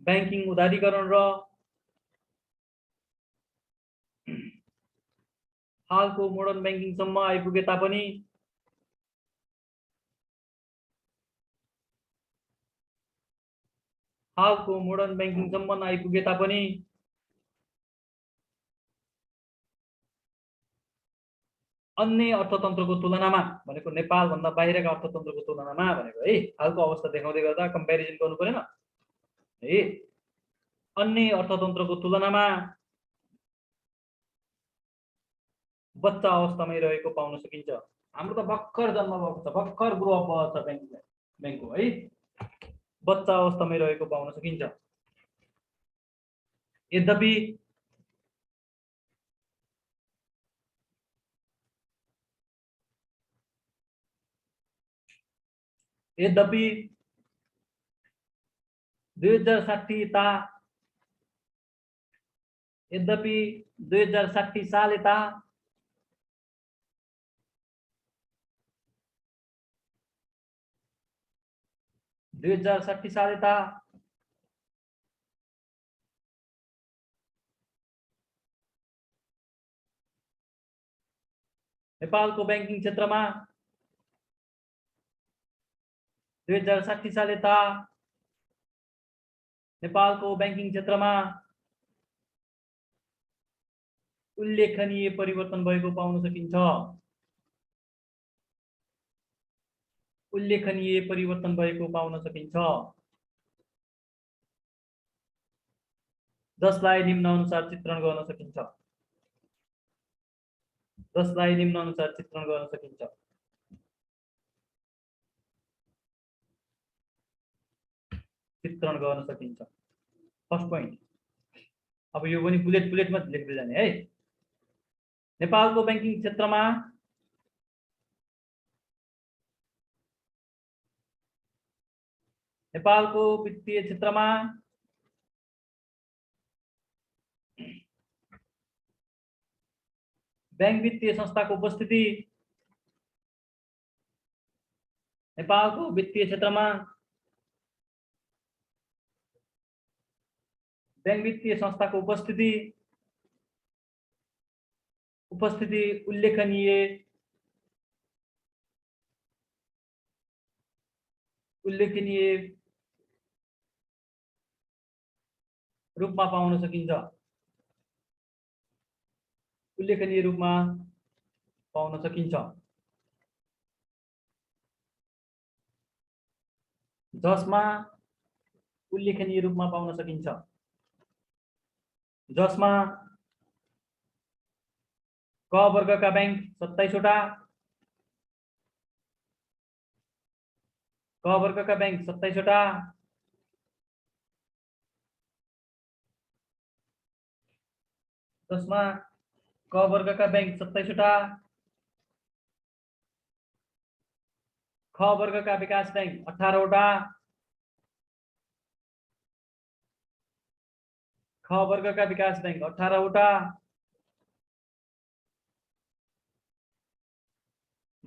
ब्याङ्किङ उदारीकरण र हालको मोडर्न ब्याङ्किङसम्म आइपुगे तापनि हालको मोडर्न ब्याङ्किङसम्म आइपुगे तापनि अन्य अर्थतन्त्रको तुलनामा भनेको नेपालभन्दा बाहिरका अर्थतन्त्रको तुलनामा भनेको है हालको अवस्था देखाउँदै गर्दा कम्पेरिजन गर्नु परेन है। अन्य अर्थतन्त्रको तुलनामा बच्चा अवस्थामै रहेको पाउन सकिन्छ। हाम्रो त भर्खर जन्म भएको छ, भर्खर ग्रो अप भएको छ ब्याङ्कको है। बच्चा अवस्थामै रहेको पाउन सकिन्छ। यद्यपि 2060 साल यता 2060 साल यता नेपालको ब्याङ्किङ क्षेत्रमा 2060 साल यता नेपालको ब्याङ्किङ क्षेत्रमा उल्लेखनीय परिवर्तन भएको पाउन सकिन्छ। उल्लेखनीय परिवर्तन भएको पाउन सकिन्छ जसलाई निम्नानुसार चित्रण गर्न सकिन्छ। First point. अब यो पनि बुलेटमा लेख्दै जाने है। नेपालको ब्याङ्किङ क्षेत्रमा नेपालको वित्तीय क्षेत्रमा ब्याङ्क वित्तीय संस्थाको उपस्थिति नेपालको वित्तीय क्षेत्रमा ब्याङ्क वित्तीय संस्थाको उपस्थिति उल्लेखनीय रूपमा पाउन सकिन्छ। उल्लेखनीय रूपमा पाउन सकिन्छ। जसमा उल्लेखनीय रूपमा पाउन सकिन्छ। जसमा क वर्गका बैंक 27 वटा, क वर्गका बैंक 27 वटा, जसमा क वर्गका बैंक 27 वटा, ख वर्गका विकास बैंक 18 वटा, ख वर्गका विकास बैंक 18 वटा,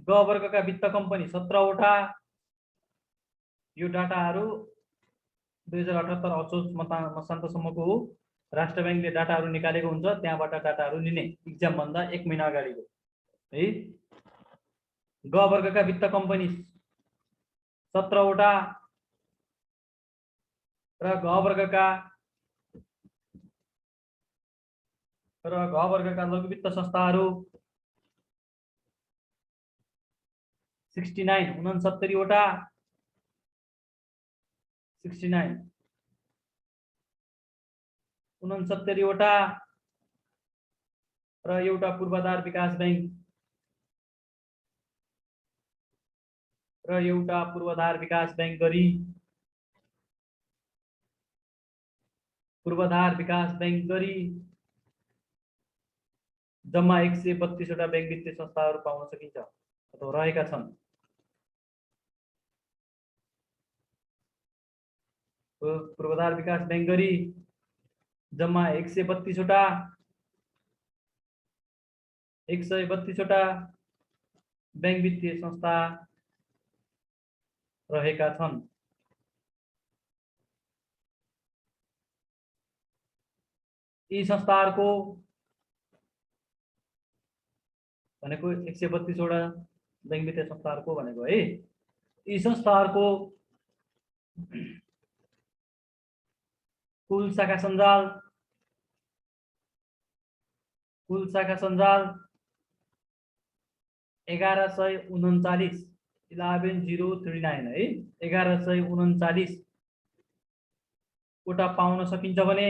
ग वर्गका वित्त कम्पनी 17 वटा। यो डाटाहरू 2078 असोज मसान्तसम्मको हो। राष्ट्र बैंकले डाटाहरू निकालेको हुन्छ, त्यहाँबाट डाटाहरू लिने एक्जाम भन्दा 1 महिना अगाडिको है। ग वर्गका वित्त कम्पनी 17 वटा र घ वर्गका लघु वित्त संस्थाहरू 69 वटा, 69 वटा र एउटा पूर्वाधार विकास बैंक गरी जम्मा 132 वटा बैंक वित्तीय संस्थाहरू पाउन सकिन्छ अथवा रहेका छन्। पूर्वाधार विकास बैंक गरी जम्मा 132 वटा बैंक वित्तीय संस्था रहेका छन्। यी संस्थाहरूको भनेको 132 वटा बैंक वित्तीय संस्थाहरूको भनेको है। यी संस्थाहरूको कुल शाखा सञ्जाल 1139 11039 है। 1139 वटा पाउन सकिन्छ भने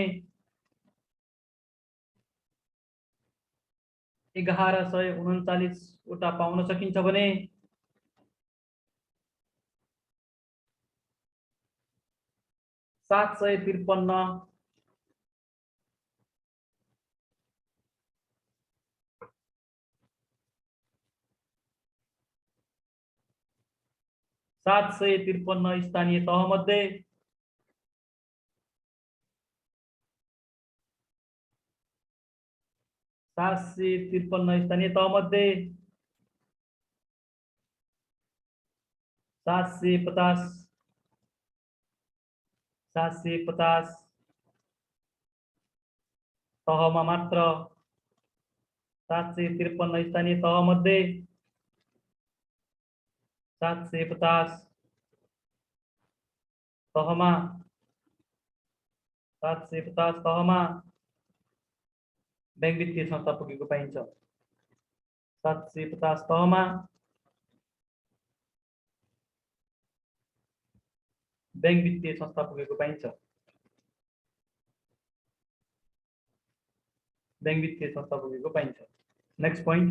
1139 वटा पाउन सकिन्छ भने 753 स्थानीय तहमध्ये 753 स्थानीय तहमध्ये 750 तहमा मात्र 753 स्थानीय तहमध्ये 750 तहमा बैंक वित्तीय संस्था पुगेको पाइन्छ। 750 तहमा बैंक वित्तीय संस्था पुगेको पाइन्छ। नेक्स्ट पॉइंट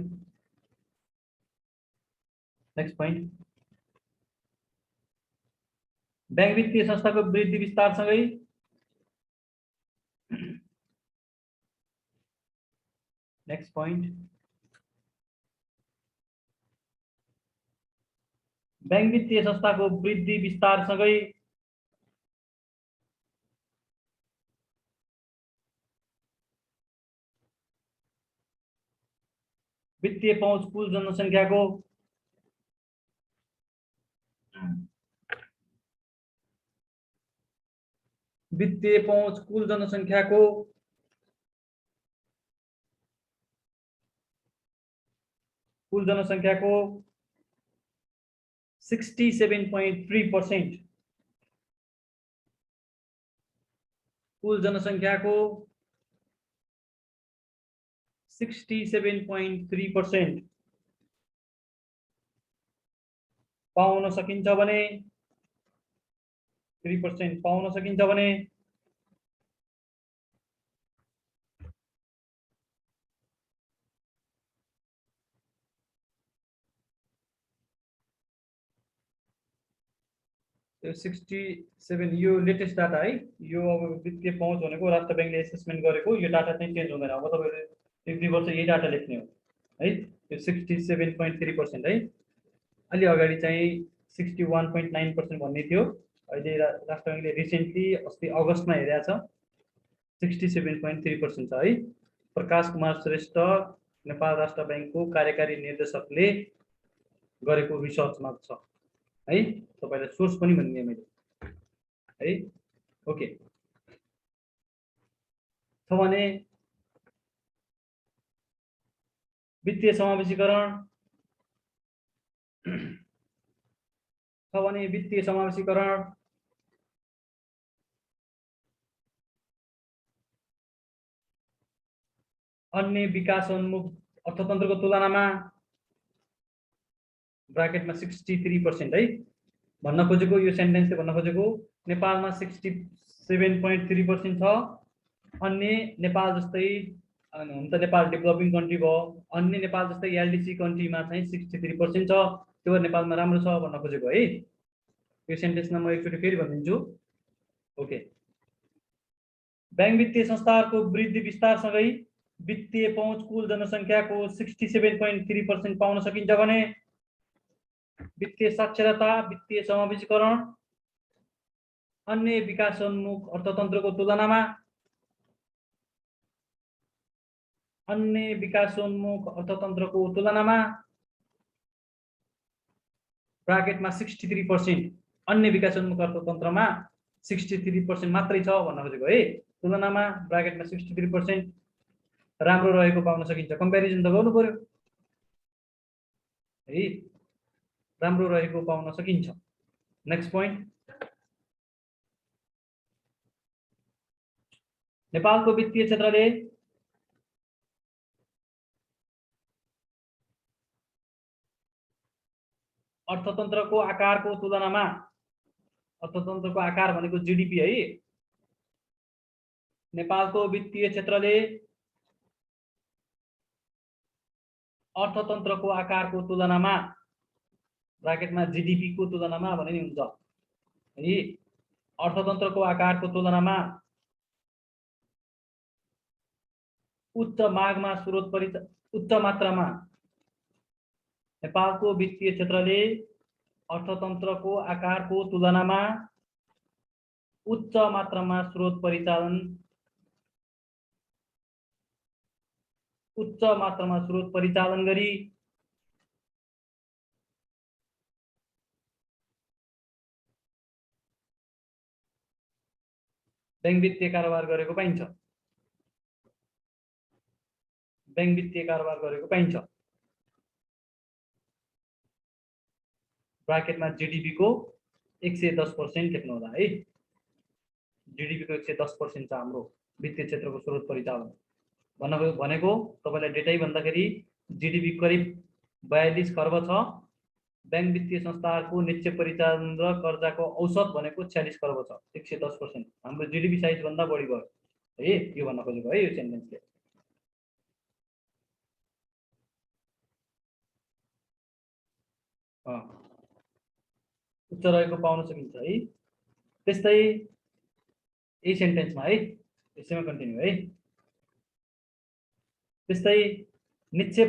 बैंक वित्तीय संस्थाको वृद्धि विस्तार सँगै नेक्स्ट पॉइंट बैंक वित्तीय संस्थाको वृद्धि विस्तार सँगै वित्तीय पहुँच कुल जनसंख्याको कुल जनसंख्याको 67.3%, कुल जनसंख्याको 67.3% पाउन सकिन्छ भने 3% पाउन सकिन्छ भने यो 67 यो लेटेस्ट डाटा है। यो अब वित्तीय पहुँच भनेको राष्ट्र बैंकले एसेसमेन्ट गरेको यो डाटा चाहिँ चेन्ज हुँदैन। अब तपाईले एक दुई वर्ष यही डाटा लेख्ने हो है। यो 67.3% है। अलि अगाडि चाहिँ 61.9% भन्ने थियो। अहिले राष्ट्र बैंकले रिसेन्टली अस्ति अगस्तमा हेरेको छ 67.3% छ है। प्रकाश कुमार श्रेष्ठ नेपाल राष्ट्र बैंकको कार्यकारी निर्देशकले गरेको रिसर्चमा छ है। तपाईलाई सोर्स पनि भन्ने मैले है। ओके छ भने वित्तीय समावेशीकरण छ भने वित्तीय समावेशीकरण अन्य विकासोन्मुख अर्थतन्त्रको तुलनामा ब्राकेटमा 63% है। भन्न खोजेको यो सेन्टेन्सले भन्न खोजेको नेपालमा 67.3% छ। अन्य नेपाल जस्तै हुन त नेपाल डेभलपिङ कन्ट्री भयो, अन्य नेपाल जस्तै एलडीसी कन्ट्रीमा चाहिँ 63% छ। त्यो नेपालमा राम्रो छ भन्न खोजेको है। यो सेन्टेन्समा म एकचोटि फेरि भनिदिन्छु। ओके बैंक वित्तीय संस्थाहरूको वृद्धि विस्तारसँगै वित्तीय पहुँच कुल जनसङ्ख्याको 67.3% पाउन सकिन्छ भने वित्तीय साक्षरता, वित्तीय समावेशीकरण अन्य विकासोन्मुख अर्थतन्त्रको तुलनामा ब्राकेटमा 63% अन्य विकासोन्मुख अर्थतन्त्रमा 63% मात्रै छ भन्न खोजेको है। तुलनामा ब्राकेटमा 63% राम्रो रहेको पाउन सकिन्छ। कम्प्यारिजन त गर्नु पर्यो है। राम्रो रहेको पाउन सकिन्छ। नेक्स्ट पोइन्ट नेपालको वित्तीय क्षेत्रले अर्थतन्त्रको आकारको तुलनामा, अर्थतन्त्रको आकार भनेको जीडीपी है। नेपालको वित्तीय क्षेत्रले अर्थतन्त्रको आकारको तुलनामा ब्राकेटमा जीडीपी को तुलनामा भने नि हुन्छ है। अर्थतन्त्रको आकारको तुलनामा उच्च मात्रामा नेपालको वित्तीय क्षेत्रले अर्थतन्त्रको आकारको तुलनामा उच्च मात्रामा स्रोत परिचालन गरी बैंक वित्तीय कारोबार गरेको पाइन्छ। बैंक वित्तीय कारोबार गरेको पाइन्छ। ब्राकेटमा जीडीपी को 110% लेख्नु होला है। जीडीपी को 110% छ हाम्रो वित्तीय क्षेत्रको स्रोत परिचालन भनेको तपाईलाई डेटै भन्दाखेरि जीडीपी करिब 42 खर्ब छ। बैंक वित्तीय संस्थाहरूको निश्चय परिचालन र कर्जाको औसत भनेको 46 खर्ब छ। 110% हाम्रो जीडीपी साइज भन्दा बढी भयो है। यो भन्न खोजेको है यो सेन्टेन्सले। उच्च रहेको पाउन सकिन्छ है। त्यस्तै यही सेन्टेन्समा है, यसैमा कन्टिन्यू है। त्यस्तै निश्चय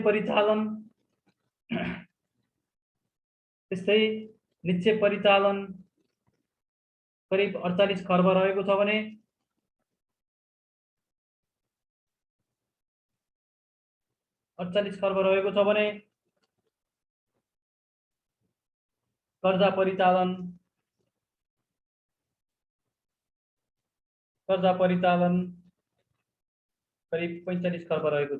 परिचालन करिब 48 खर्ब रहेको छ भने कर्जा परिचालन करिब 45 खर्ब रहेको छ।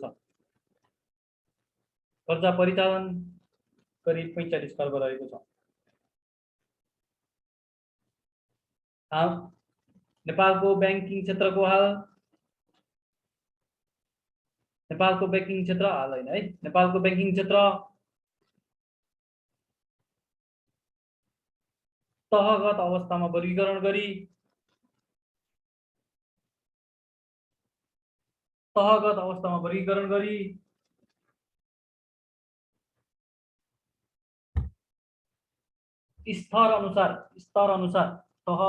कर्जा परिचालन करिब 45 खर्ब रहेको छ। नेपालको बैंकिङ क्षेत्रको हाल नेपालको बैंकिङ क्षेत्र हाल होइन है, नेपालको बैंकिङ क्षेत्र तहगत अवस्थामा वर्गीकरण गरी तहगत अवस्थामा वर्गीकरण गरी स्तर अनुसार तह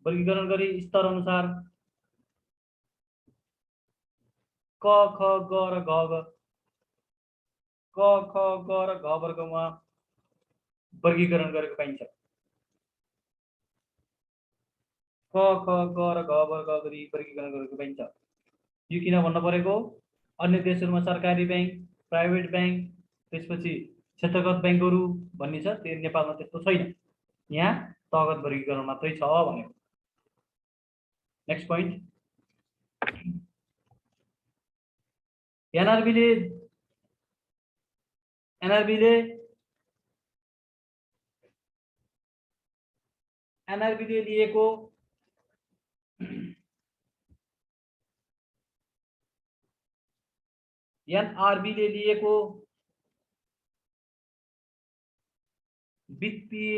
वर्गीकरण गरी स्तर अनुसार क ख ग र घ क ख ग र घ वर्गमा वर्गीकरण गरेको पाइन्छ। क ख ग र घ वर्ग गरी वर्गीकरण गरेको पाइन्छ। यो किन भन्न परेको, अन्य देशहरूमा सरकारी बैंक, प्राइभेट बैंक, त्यसपछि क्षेत्रगत बैंकहरू भन्ने छ, त्यो नेपालमा त्यस्तो छैन, यहाँ तहगत वर्गीकरण मात्रै छ भनेको। नेक्स्ट पोइन्ट, एनआरबीले लिएको एनआरबीले लिएको वित्तीय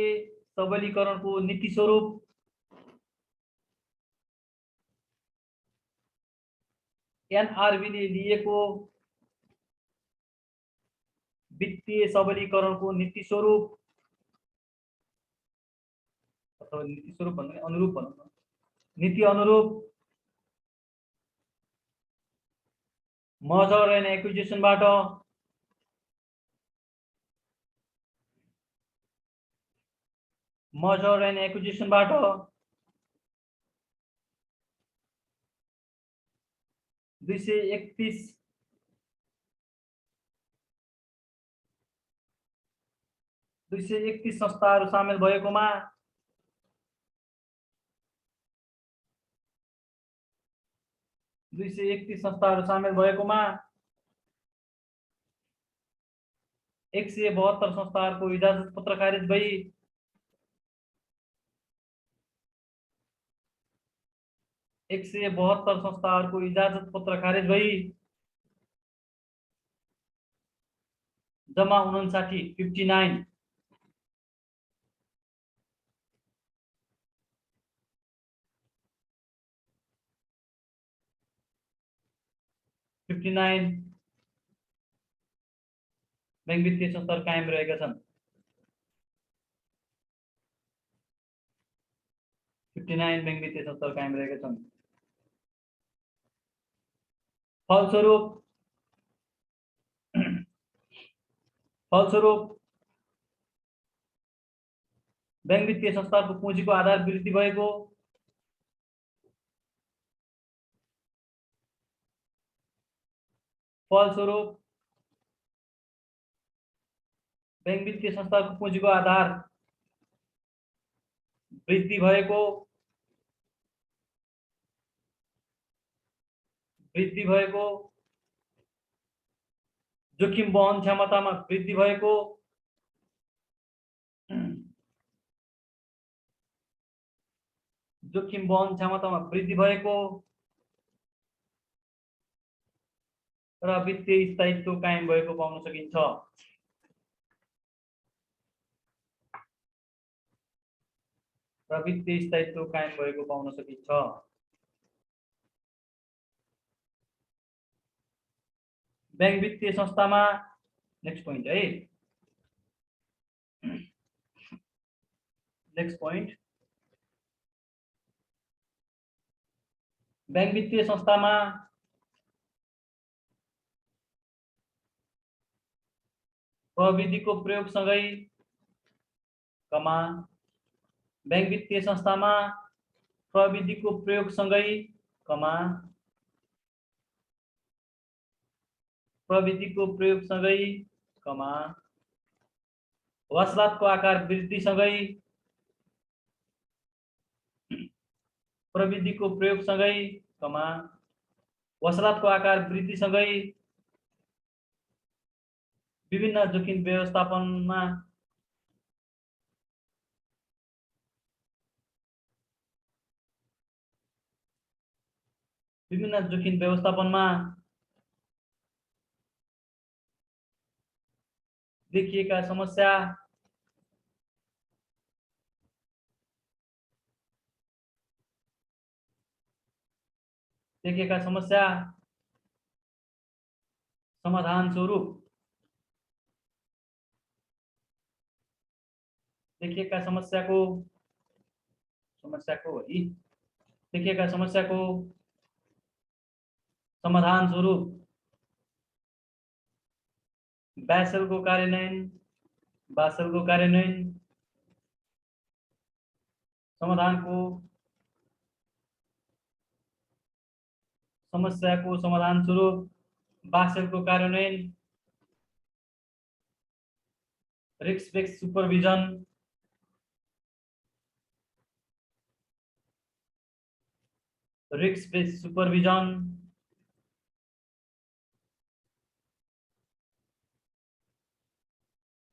सबलीकरणको नीति स्वरूप एनआरबीले लिएको वित्तीय सबलीकरणको नीति स्वरूप अथवा नीति स्वरूप भन्दा अनुरूप भनौँ न, नीति अनुरूप मर्जर एन्ड एक्विजिसनबाट दुई सय एकतीस संस्थाहरू सामेल भएकोमा एक सय 72 संस्थाहरूको इजाजत पत्र खारिज भई 172 संस्थाहरूको इजाजत पत्र खारिज भई जम्मा 59 बैंक वित्तीय संस्थाहरू कायम रहेका छन्। 59 बैंक वित्तीय संस्थाहरू कायम रहेका छन्। फलस्वरूप बैंक वित्तीय संस्थाहरूको पुँजीको आधार वृद्धि भएको, फलस्वरूप बैंक वित्तीय संस्थाहरूको पुँजीको आधार वृद्धि भएको, जोखिम वहन क्षमतामा वृद्धि भएको, र वित्तीय स्थायित्व कायम भएको पाउन सकिन्छ। बैंक वित्तीय संस्थामा नेक्स्ट पोइन्ट है, बैंक वित्तीय संस्थामा प्रविधिको प्रयोगसँगै बैंक वित्तीय संस्थामा प्रविधिको प्रयोगसँगै वासलातको आकार वृद्धिसँगै विभिन्न जोखिम व्यवस्थापनमा देखिएका समस्या, देखिएका समस्या, समाधान स्वरूप, देखिएका समस्याको है, देखिएका समस्याको समाधान स्वरूप बेसलको कार्यान्वयन, बेसलको कार्यान्वयन, समाधानको समस्याको समाधान स्वरूप बेसलको कार्यान्वयन, risk based supervision, risk based supervision,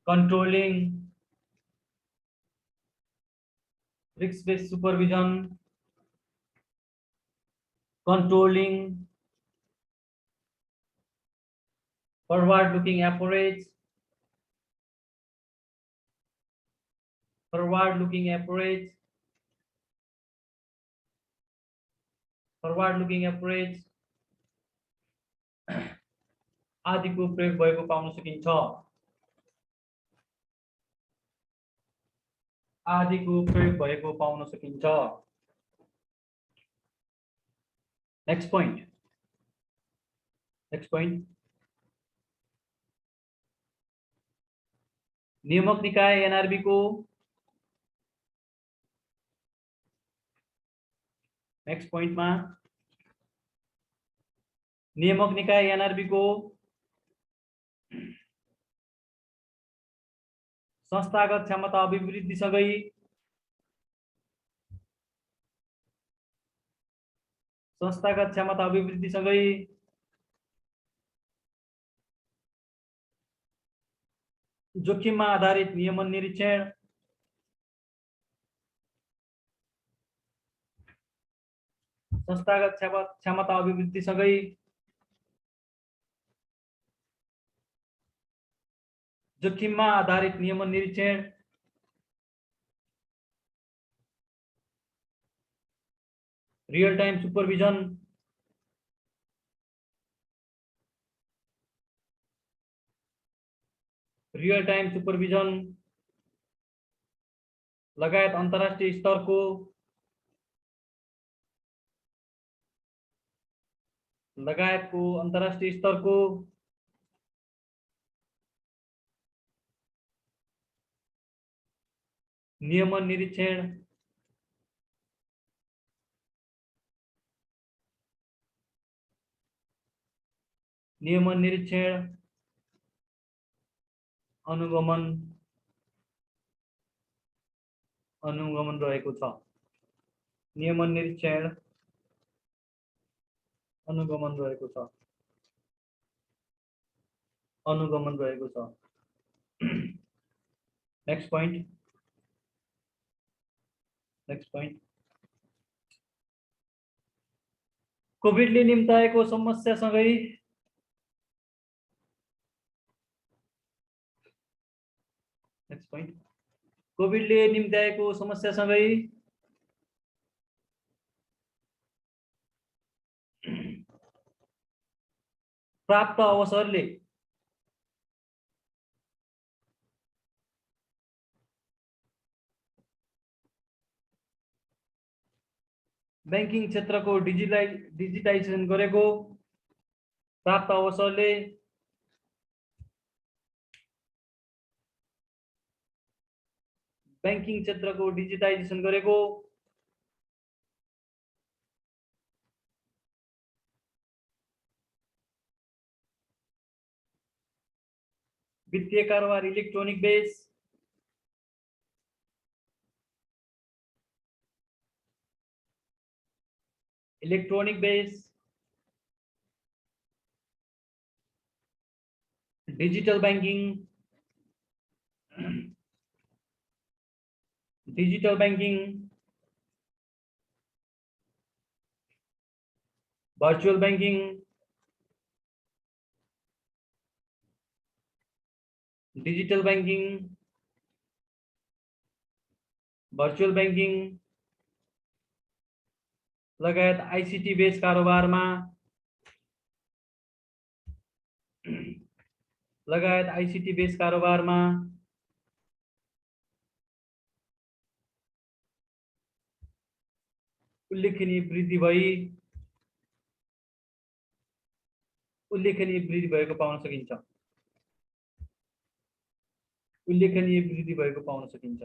controlling, risk based supervision, controlling, forward looking approach, forward looking approach, forward looking approach आदिको प्रयोग भएको पाउन सकिन्छ, आदिको प्रयोग भएको पाउन सकिन्छ। नेक्स्ट पोइन्ट, नेक्स्ट पोइन्ट, नियामक निकाय एनआरबी को, नेक्स्ट पोइन्ट में नियामक निकाय एनआरबी को संस्थागत क्षमता अभिवृद्धि सँगै संस्थागत क्षमता अभिवृद्धि सँगै जोखिममा आधारित नियमन निरीक्षण, संस्थागत क्षमता अभिवृद्धि सँगै जोखिममा आधारित नियमन निरीक्षण, real time supervision, real time supervision लगायत अन्तर्राष्ट्रिय स्तरको नियमन निरीक्षण, नियमन निरीक्षण, अनुगमन रहेको छ। नियमन निरीक्षण अनुगमन रहेको छ, अनुगमन रहेको छ। नेक्स्ट पोइन्ट, नेक्स्ट पोइन्ट, कोभिडले निम्ताएको समस्या सँगै नेक्स्ट पोइन्ट, कोभिडले निम्ताएको समस्या सँगै प्राप्त अवसरले बैंकिङ क्षेत्रको डिजिटाइजेसन गरेको, प्राप्त अवसरले बैंकिङ क्षेत्रको डिजिटाइजेसन गरेको, वित्तीय कारोबार electronic base, digital banking, virtual banking, digital banking, virtual banking लगायत आईसीटी बेस कारोबारमा उल्लेखनीय वृद्धि भएको पाउन सकिन्छ।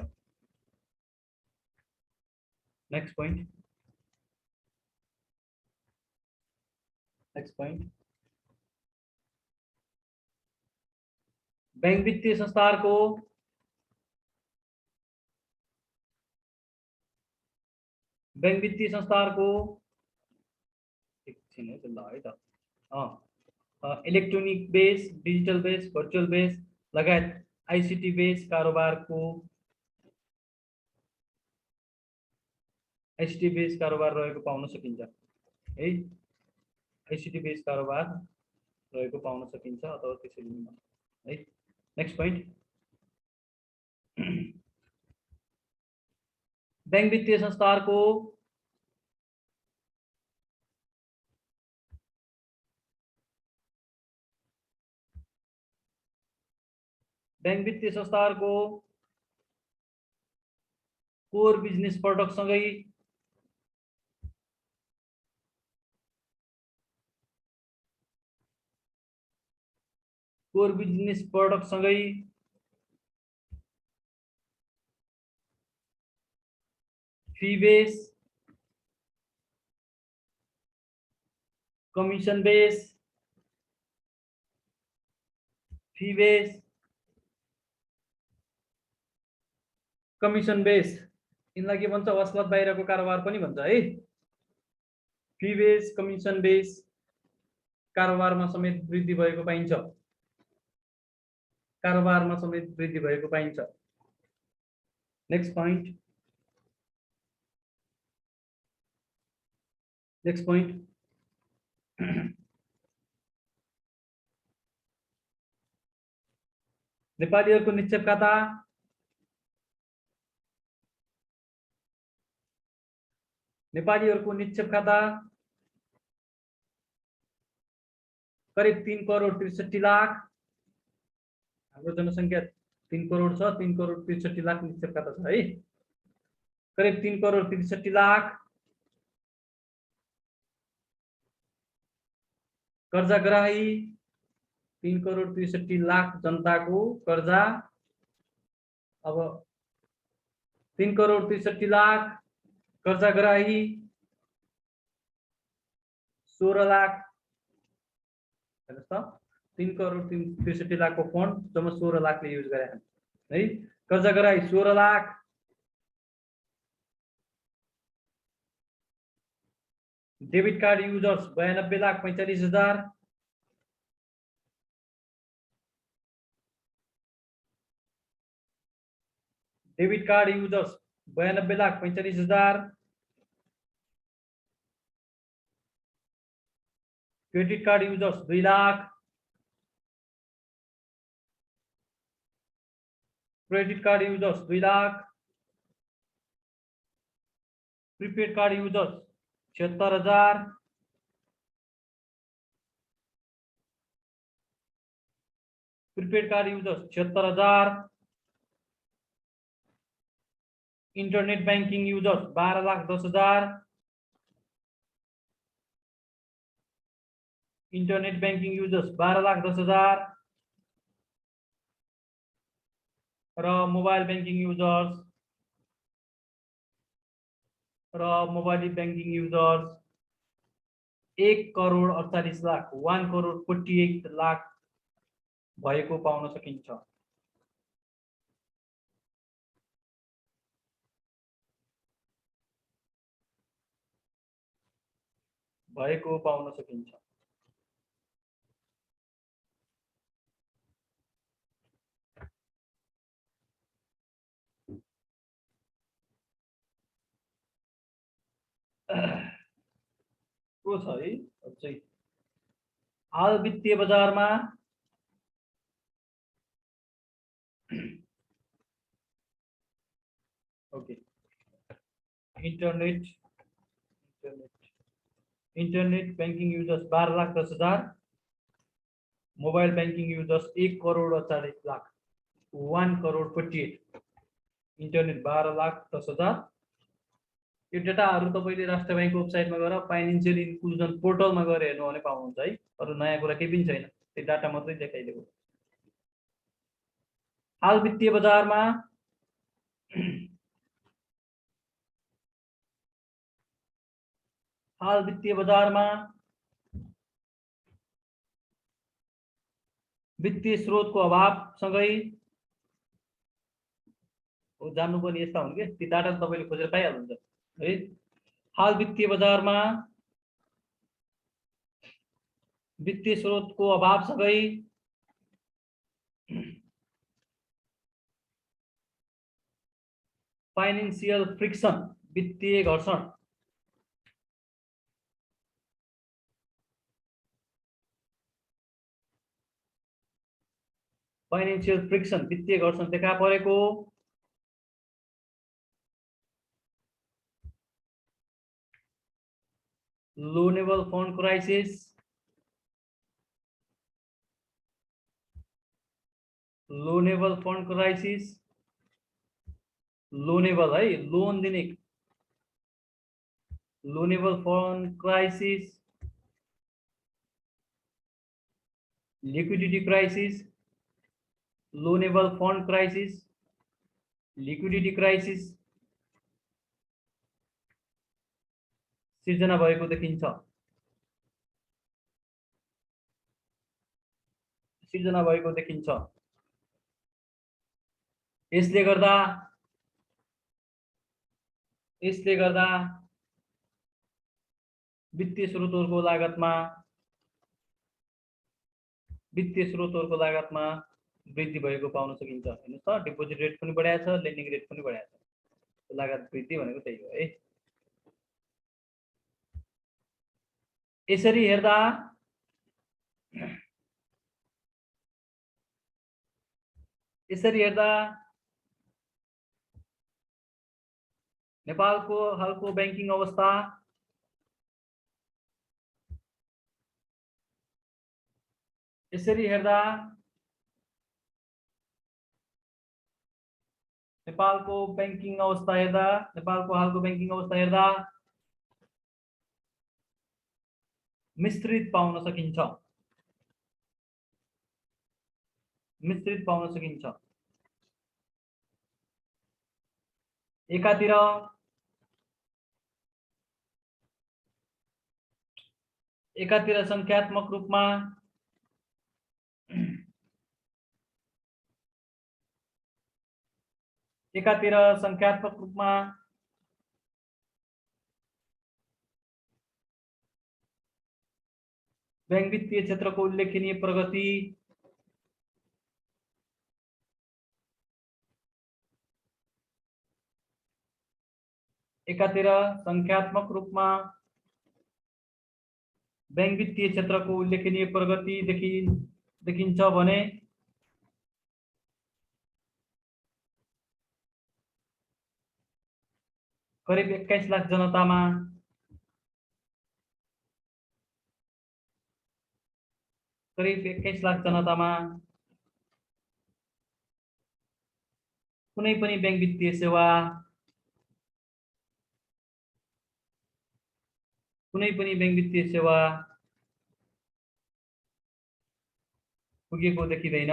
नेक्स्ट पोइन्ट बैंक वित्तीय संस्थाहरूको एकछिन है ल है त electronic base, digital base, virtual base लगायत आईसीटी बेस कारोबारको रहेको पाउन सकिन्छ है। आईसीटी बेस कारोबार रहेको पाउन सकिन्छ अथवा त्यसरी है। नेक्स्ट पोइन्ट बैंक वित्तीय संस्थाहरूको कोर बिजनेस प्रोडक्ट सँगै fee base, commission base, commission base यिनलाई के भन्छ? वसलत बाहिरको कारोबार पनि भन्छ है। फी बेस, कमिसन बेस कारोबारमा समेत वृद्धि भएको पाइन्छ। नेक्स्ट पोइन्ट नेपालीहरूको निक्षेप खाता करिब 3 करोड 63 लाख। हाम्रो जनसङ्ख्या 3 करोड छ, 3 करोड 63 लाख निक्षेप खाता छ है। करिब 3 करोड 63 लाख कर्जाग्राही, 3 करोड 63 लाख जनताको कर्जा। अब 3 करोड 63 लाख कर्जाग्राही, 16 लाख 3 करोड 63 लाख को फंड जम्मा 16 लाखले युज गरे है। कर्जाग्राही 16 lakh, debit card users 92,45,000, debit card users 92,45,000, credit card users 2 lakh, credit card users 2 lakh, prepaid card users 76,000, prepaid card users 76,000, internet banking users 12,10,000, internet banking users 12,10,000 र mobile banking users 1 crore 48 lakh 1 crore 48 lakh भएको पाउन सकिन्छ। को छ है अझै हाल वित्तीय बजारमा okay internet internet banking users 12,10,000, mobile banking users 1,40,40,00,000, 1,48,00,000, internet 12,10,000। यो डेटाहरू तपाईँले राष्ट्र ब्याङ्कको वेबसाइटमा गएर फाइनेन्शियल इन्क्लुजन पोर्टलमा गएर हेर्नु भने पाउनुहुन्छ है। अरू नयाँ कुरा केही पनि छैन, त्यो डाटा मात्रै देखाइदिएको। हाल वित्तीय बजारमा वित्तीय स्रोतको अभावसँगै जान्नुपर्ने यस्ता हुन् कि ती डाटा तपाईँले खोजेर पाइहाल्नुहुन्छ है। हाल वित्तीय बजारमा वित्तीय स्रोतको अभावसँगै फाइनेन्शियल फ्रिक्सन वित्तीय घर्षण देखा परेको लोनेबल फन्ड क्राइसिस लोनेबल है लोन दिने loanable fund crisis, liquidity crisis, loanable fund crisis, liquidity crisis सिर्जना भएको देखिन्छ। यसले गर्दा वित्तीय स्रोतहरूको लागतमा वृद्धि भएको पाउन सकिन्छ। हेर्नुस् त डिपोजिट रेट पनि बढाएको छ, लेन्डिङ रेट पनि बढाएको छ। लागत वृद्धि भनेको त्यही हो है। यसरी हेर्दा नेपालको हालको बैंकिङ अवस्था नेपालको हालको बैंकिङ अवस्था हेर्दा मिश्रित पाउन सकिन्छ। एकातिर संख्यात्मक रूपमा बैंक वित्तीय क्षेत्रको उल्लेखनीय प्रगति देखिन्छ भने करिब 21 लाख जनतामा कुनै पनि बैंक वित्तीय सेवा पुगेको देखिँदैन।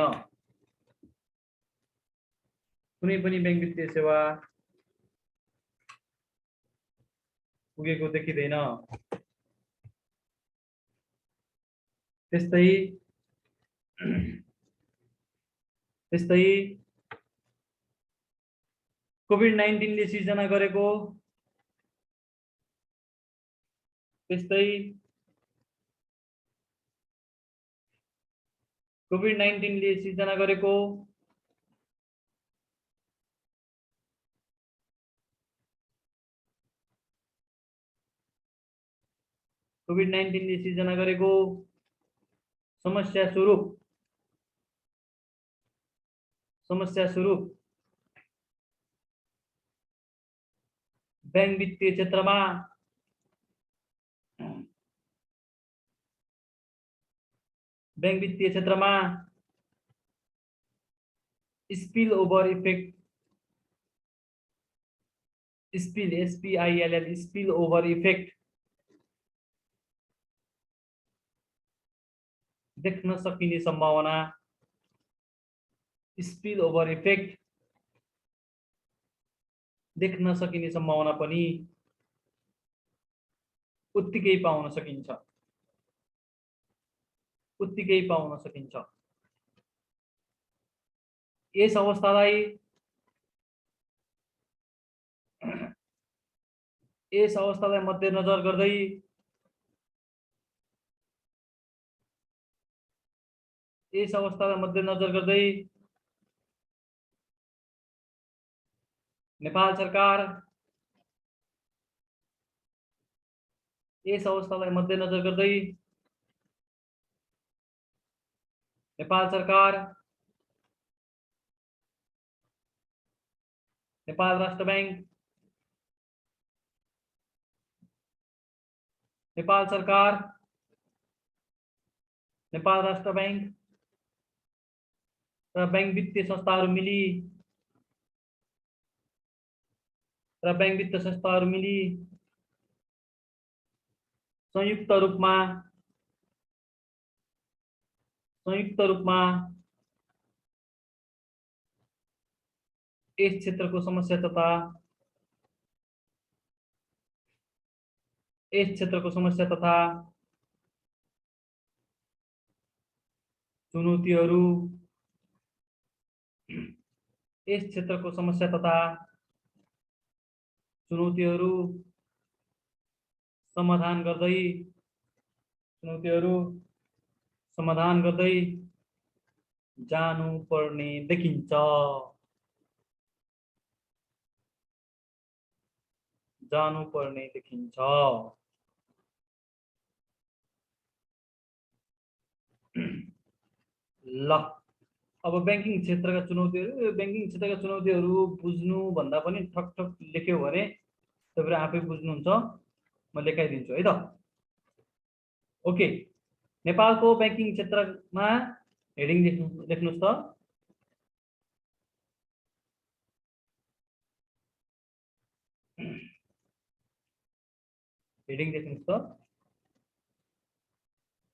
त्यस्तै कोभिड-19 ले सिर्जना गरेको समस्या स्वरूप बैंक वित्तीय क्षेत्रमा spill over effect spill over effect देख्न सकिने सम्भावना स्पिल ओभर इफेक्ट देख्न सकिने सम्भावना पनि उत्तिकै पाउन सकिन्छ। यस अवस्थालाई मध्यनजर गर्दै नेपाल सरकार नेपाल राष्ट्र बैंक नेपाल सरकार नेपाल राष्ट्र बैंक र बैंक वित्तीय संस्थाहरू मिली संयुक्त रूपमा यस क्षेत्रको समस्या तथा चुनौतीहरू समाधान गर्दै जानुपर्ने देखिन्छ। ल अब बैंकिङ क्षेत्रका चुनौतीहरू बुझ्नु भन्दा पनि ठक लेख्यो भने तपाईहरु आफै बुझ्नुहुन्छ, म लेखाइदिन्छु है त। ओके, नेपालको बैंकिङ क्षेत्रमा हेडिङ लेख्नुस् त। हेडिङ लेख्नुस् त।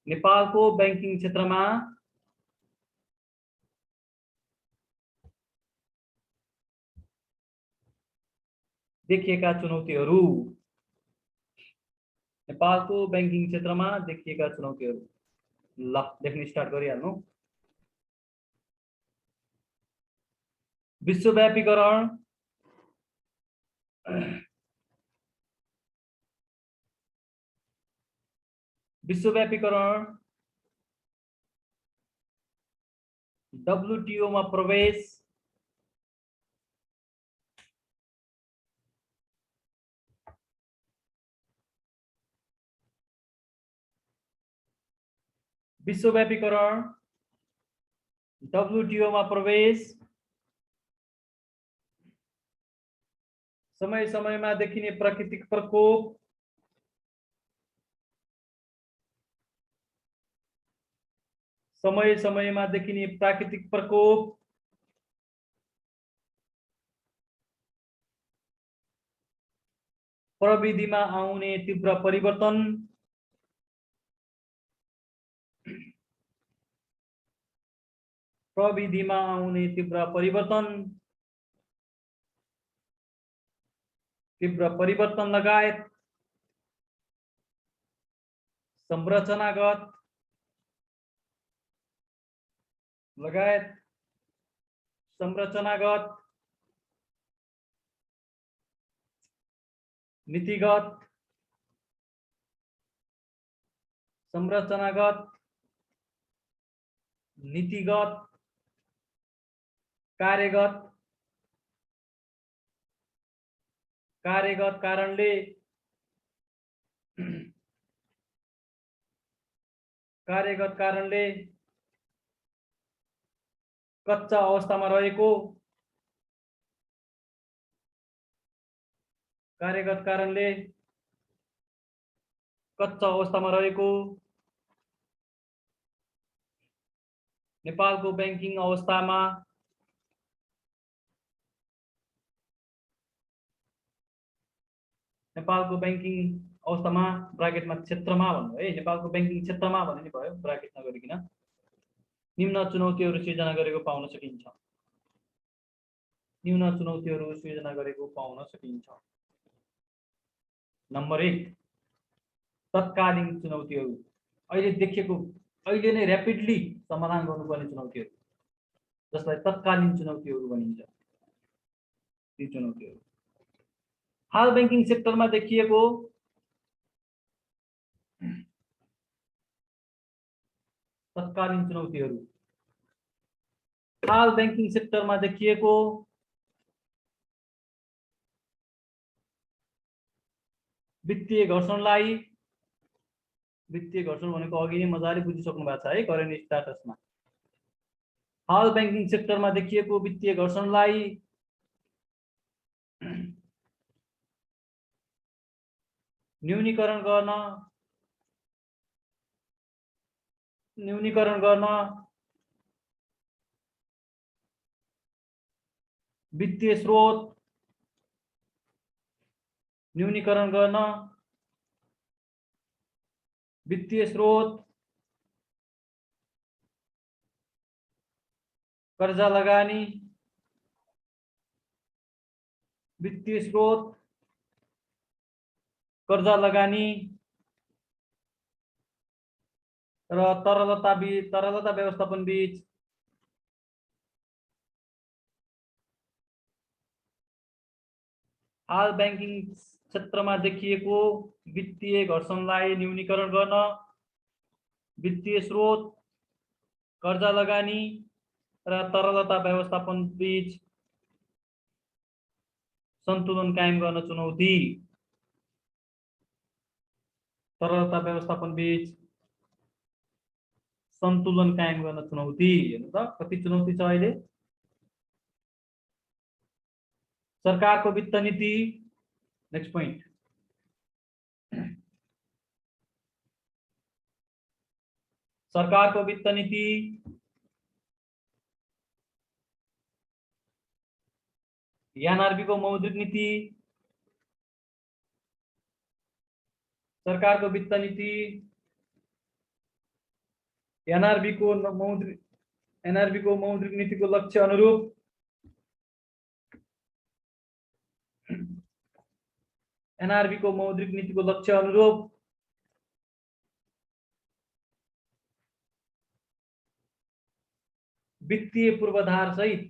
नेपालको बैंकिङ क्षेत्रमा देखिएका चुनौतीहरू। नेपालको बैंकिङ क्षेत्रमा देखिएका चुनौतीहरू। ल लेख्न स्टार्ट गरिहाल्नु। विश्वव्यापीकरण WTO मा प्रवेश WTO मा प्रवेश समय-समयमा देखिने प्राकृतिक प्रकोप प्रविधिमा आउने तीव्र परिवर्तन लगायत संरचनागत नीतिगत कार्यगत कारणले कच्चा अवस्थामा रहेको कार्यगत कारणले कच्चा अवस्थामा रहेको नेपालको बैंकिङ अवस्थामा नेपालको बैंकिङ अवस्थामा ब्राकेटमा क्षेत्रमा भन्नु है, नेपालको बैंकिङ क्षेत्रमा भन्ने नि भयो, ब्राकेट नगरिकन निम्न चुनौतीहरू सिर्जना गरेको पाउन सकिन्छ। निम्न चुनौतीहरू सिर्जना गरेको पाउन सकिन्छ। नम्बर 1 तत्कालीन चुनौतीहरू, अहिले देखिएको, अहिले नै र्यापिडली समाधान गर्नुपर्ने चुनौतीहरू, जसलाई तत्कालीन चुनौतीहरू भनिन्छ। ती चुनौतीहरू हाल बैंकिङ सेक्टरमा देखिएको तत्कालीन चुनौतीहरू, हाल बैंकिङ सेक्टरमा देखिएको वित्तीय घर्षणलाई, वित्तीय घर्षण भनेको अघि नै मजाले बुझिसक्नु भएको छ है करेन्ट स्ट्याटसमा। हाल बैंकिङ सेक्टरमा देखिएको वित्तीय घर्षणलाई न्यूनीकरण गर्न वित्तीय स्रोत न्यूनीकरण गर्न वित्तीय स्रोत कर्जा लगानी, वित्तीय स्रोत कर्जा लगानी र तरलता व्यवस्थापन बीच हाल बैंकिङ क्षेत्रमा देखिएको वित्तीय घर्षणलाई न्यूनीकरण गर्न वित्तीय स्रोत कर्जा लगानी र तरलता व्यवस्थापन बीच सन्तुलन कायम गर्न चुनौती। तरलता व्यवस्थापन बीच सन्तुलन कायम गर्न चुनौती। हेर्नु त कति चुनौती छ अहिले। सरकारको वित्त नीति, नेक्स्ट पोइन्ट, सरकारको वित्त नीति एनआरबी को मौद्रिक नीति, सरकार को वित्त नीति एनआरबी को मौद्रिक नीति को लक्ष्य अनुरूप एनआरबी को मौद्रिक नीति को लक्ष्य अनुरूप वित्तीय पूर्वाधार सहित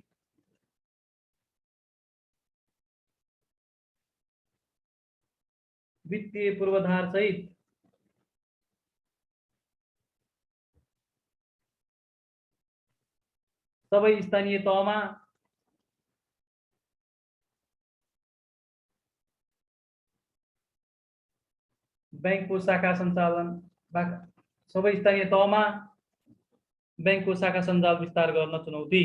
सबै स्थानीय तहमा बैंकको शाखा सञ्चालन, सबै स्थानीय तहमा बैंकको शाखा सञ्जाल विस्तार गर्न चुनौती।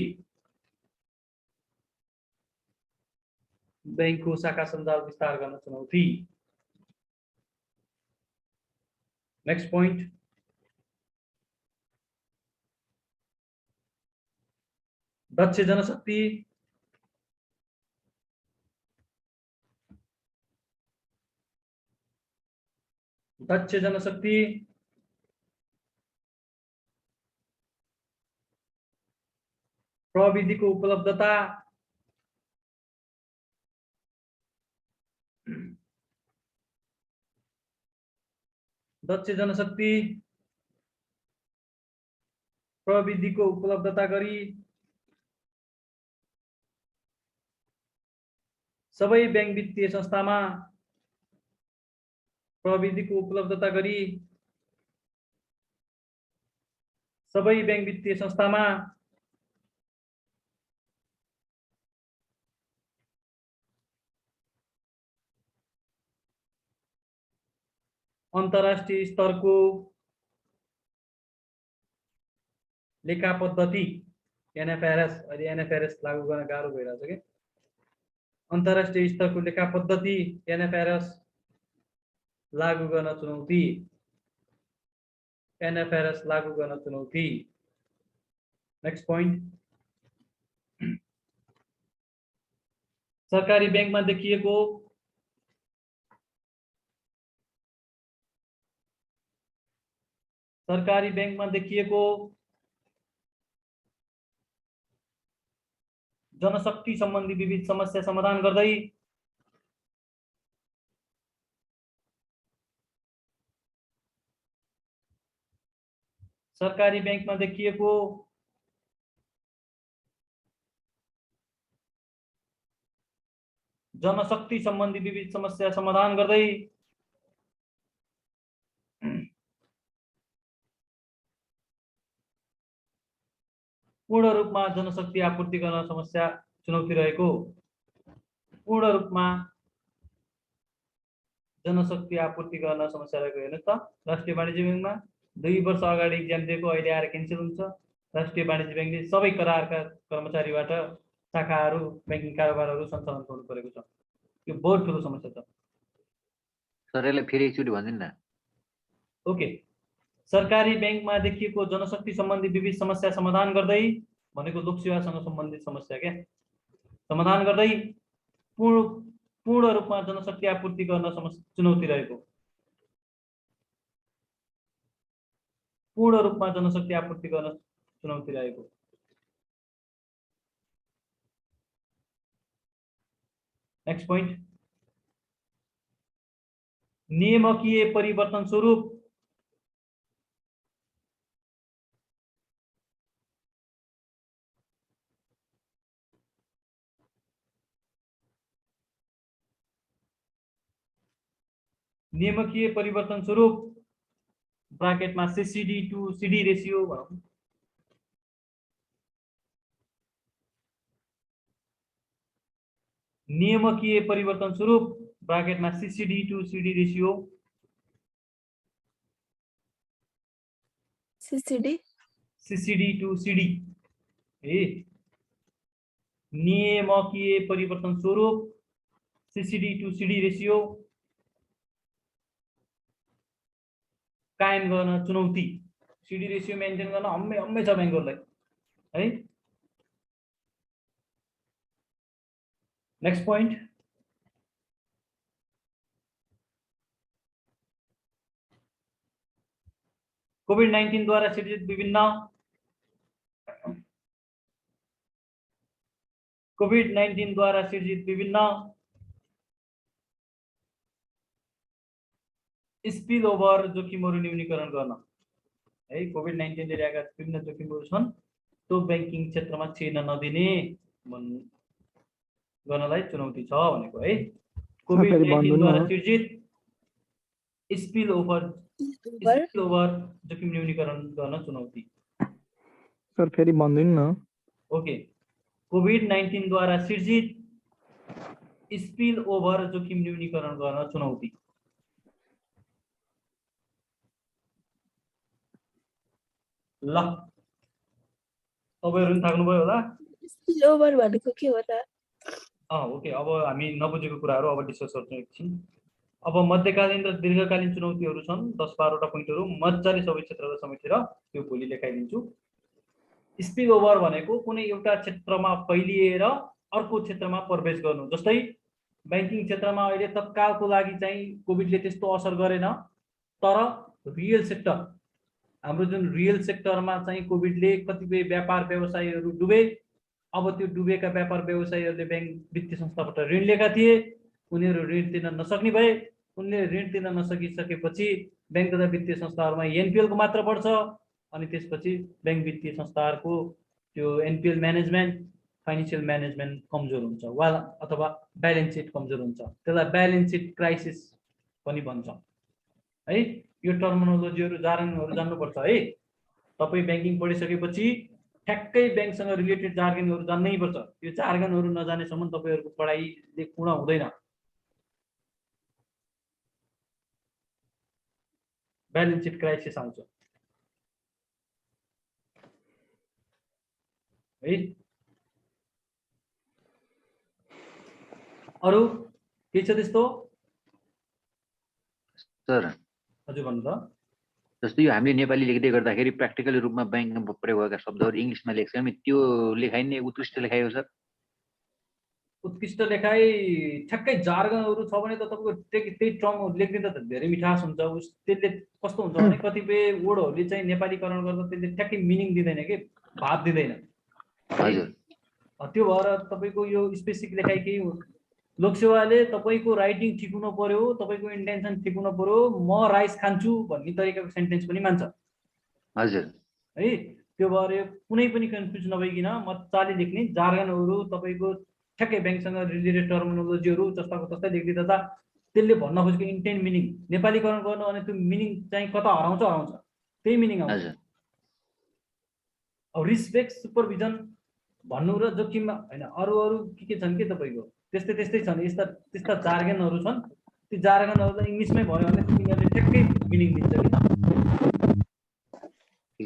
बैंकको शाखा सञ्जाल विस्तार गर्न चुनौती। नेक्स्ट पोइन्ट, दक्ष जनशक्ति, प्रविधि को उपलब्धता, दक्ष जनशक्ति प्रविधि को उपलब्धता गरी सबै बैंक वित्तीय संस्थामा प्रविधि को उपलब्धता गरी सबै बैंक वित्तीय संस्थामा अन्तर्राष्ट्रिय स्तरको लेखा पद्धति एनएफआरएस, अहिले एनएफआरएस लागू गर्न गाह्रो भइरहेछ के, अन्तर्राष्ट्रिय स्तरको लेखा पद्धति एनएफआरएस लागू गर्न चुनौती। एनएफआरएस लागू गर्न चुनौती। नेक्स्ट पोइन्ट, सरकारी बैंकमा देखिएको जनशक्ति सम्बन्धी विविध समस्या समाधान गर्दै सरकारी बैंकमा देखिएको जनशक्ति सम्बन्धी विविध समस्या समाधान गर्दै पूर्ण रूपमा जनशक्ति आपूर्ति गर्न समस्या चुनौती रहेको। पूर्ण रूपमा जनशक्ति आपूर्ति गर्न समस्या रहेको। हेर्नुहोस् त, राष्ट्रिय वाणिज्य बैंकमा 2 वर्ष अगाडि इक्जाम दिएको, अहिले आएर क्यान्सल हुन्छ। राष्ट्रिय वाणिज्य बैंकले सबै करारका कर्मचारीबाट शाखाहरू बैंकिङ कारोबारहरू सञ्चालन गर्नु परेको छ। यो बहुत ठुलो समस्या छ। सर यसलाई फेरि एकचोटि भनिदिनु न। ओके, सरकारी बैंकमा देखिएको जनशक्ति सम्बन्धी विविध समस्या समाधान गर्दै भनेको लोकसेवासँग सम्बन्धित समस्या क्या, समाधान गर्दै पूर्ण रूपमा जनशक्ति आपूर्ति गर्न चुनौती रहेको। पूर्ण रूपमा जनशक्ति आपूर्ति गर्न चुनौती रहेको। नेक्स्ट पोइन्ट, नियामकीय परिवर्तन स्वरूप ब्राकेटमा सीसीडी टू सीडी रेशियो भनौँ। नियामकीय परिवर्तन स्वरूप ब्राकेटमा CCD to CD ratio. CCD to CD नियामकीय परिवर्तन स्वरूप सीसीडी टू सीडी रेशियो कायम गर्न चुनौती। सीडी रेशियो मेन्टेन गर्न हमेसा बैंकहरुलाई है। नेक्स्ट पोइन्ट, कोभिड-19 द्वारा सृजित विभिन्न स्पिल ओभर जोखिमहरू न्यूनीकरण गर्न है। कोभिड-19 ले ल्याएका विभिन्न जोखिमहरू छन्, त्यो बैंकिङ क्षेत्रमा छिर्न नदिने गर्नलाई चुनौती छ भनेको है। कोभिड-19 द्वारा सृजित स्पिल ओभर जोखिम न्यूनीकरण गर्न चुनौती। सर फेरि भन्दिनु न। ओके, कोभिड-19 द्वारा सृजित स्पिल ओभर जोखिम न्यूनीकरण गर्न चुनौती। ल, तपाईहरु थाक्नुभयो होला स्पिल ओभर भनेको के हो त? ओके, अब हामी नबुझेको कुराहरू अब डिस्कस गर्छौँ एकछिन। अब मध्यकालीन र दीर्घकालीन चुनौतीहरू छन् 10-12 पोइन्टहरू मजाले सबै क्षेत्रलाई समेटेर त्यो भोलि लेखाइदिन्छु। स्पिल ओभर भनेको कुनै एउटा क्षेत्रमा फैलिएर अर्को क्षेत्रमा प्रवेश गर्नु। जस्तै बैंकिङ क्षेत्रमा अहिले तत्कालको लागि चाहिँ कोभिडले त्यस्तो असर गरेन, तर रियल सेक्टर, हाम्रो जुन रियल सेक्टरमा चाहिँ कोभिडले कतिपय व्यापार व्यवसायहरू डुबे। अब त्यो डुबेका व्यापार व्यवसायीहरूले बैंक वित्तीय संस्थाबाट ऋण लिएका थिए, उनीहरू ऋण तिर्न नसक्ने भए। उनले ऋण तिर्न नसकिसकेपछि बैंक तथा वित्तीय संस्थाहरूमा एनपीएल को मात्रा बढ्छ, अनि त्यसपछि बैंक वित्तीय संस्थाहरूको त्यो एनपीएल म्यानेजमेन्ट, फाइनेन्शियल म्यानेजमेन्ट कमजोर हुन्छ वा अथवा ब्यालेन्स सिट कमजोर हुन्छ। त्यसलाई ब्यालेन्स सिट क्राइसिस पनि भन्छ है। यो टर्मिनोलोजीहरू जार्गनहरू जान्नुपर्छ है। तपाईँ बैंकिङ पढिसकेपछि ठ्याक्कै बैंकसँग रिलेटेड जार्गनहरू जान्नै पर्छ। यो जार्गनहरू नजानेसम्म तपाईहरुको पढाइले पूर्ण हुँदैन। ब्यालेन्स सिट क्राइसिस आउँछ है। अरू केही छ त्यस्तो? सर हजुर भन्नु त। जस्तै यो हामीले नेपाली लेख्दै गर्दाखेरि प्र्याक्टिकल रूपमा ब्याङ्कमा प्रयोग भएका शब्दहरू इङ्ग्लिसमा लेख्छ भने त्यो लेखाइ नै उत्कृष्ट लेखाइ हो सर? उत्कृष्ट लेखाइ ठ्याक्कै जार्गनहरू छ भने त तपाईँको त्यही टर्महरू लेखिदिँदा त धेरै मिठास हुन्छ। त्यसले कस्तो हुन्छ भने कतिपय वर्डहरूले चाहिँ नेपालीकरण गर्दा त्यसले ठ्याक्कै मिनिङ दिँदैन कि भाव दिँदैन। हजुर त्यो भएर तपाईँको यो स्पेसिफिक लेखाइ केही लोकसेवाले तपाईँको राइटिङ ठिक हुनु पर्यो, तपाईँको इन्टेन्सन ठिक हुनु पर्यो। म राइस खान्छु भन्ने तरिकाको सेन्टेन्स पनि मान्छ हजुर है। त्यो भएर कुनै पनि कन्फ्युज नभइकन मजाले लेख्ने। जार्गनहरू तपाईँको ठ्याक्कै ब्याङ्कसँग रिलेटेड टर्मिनोलोजीहरू जस्ताको तस्तै लेखिदिँदा त्यसले भन्न खोजेको इन्टेन्ट मिनिङ नेपालीकरण गर्नु अनि त्यो मिनिङ चाहिँ कता हराउँछ त्यही मिनिङ आउँछ। हजुर अब रिस्पेक्ट सुपरभिजन भन्नु र जोखिममा होइन अरू के छन् के तपाईँको त्यस्तै छन्। त्यस्ता जार्गनहरू छन्। त्यो जार्गनहरूलाई इङ्ग्लिसमै भयो भने तिनीहरूले ठ्याक्कै मिनिङ दिन्छ कि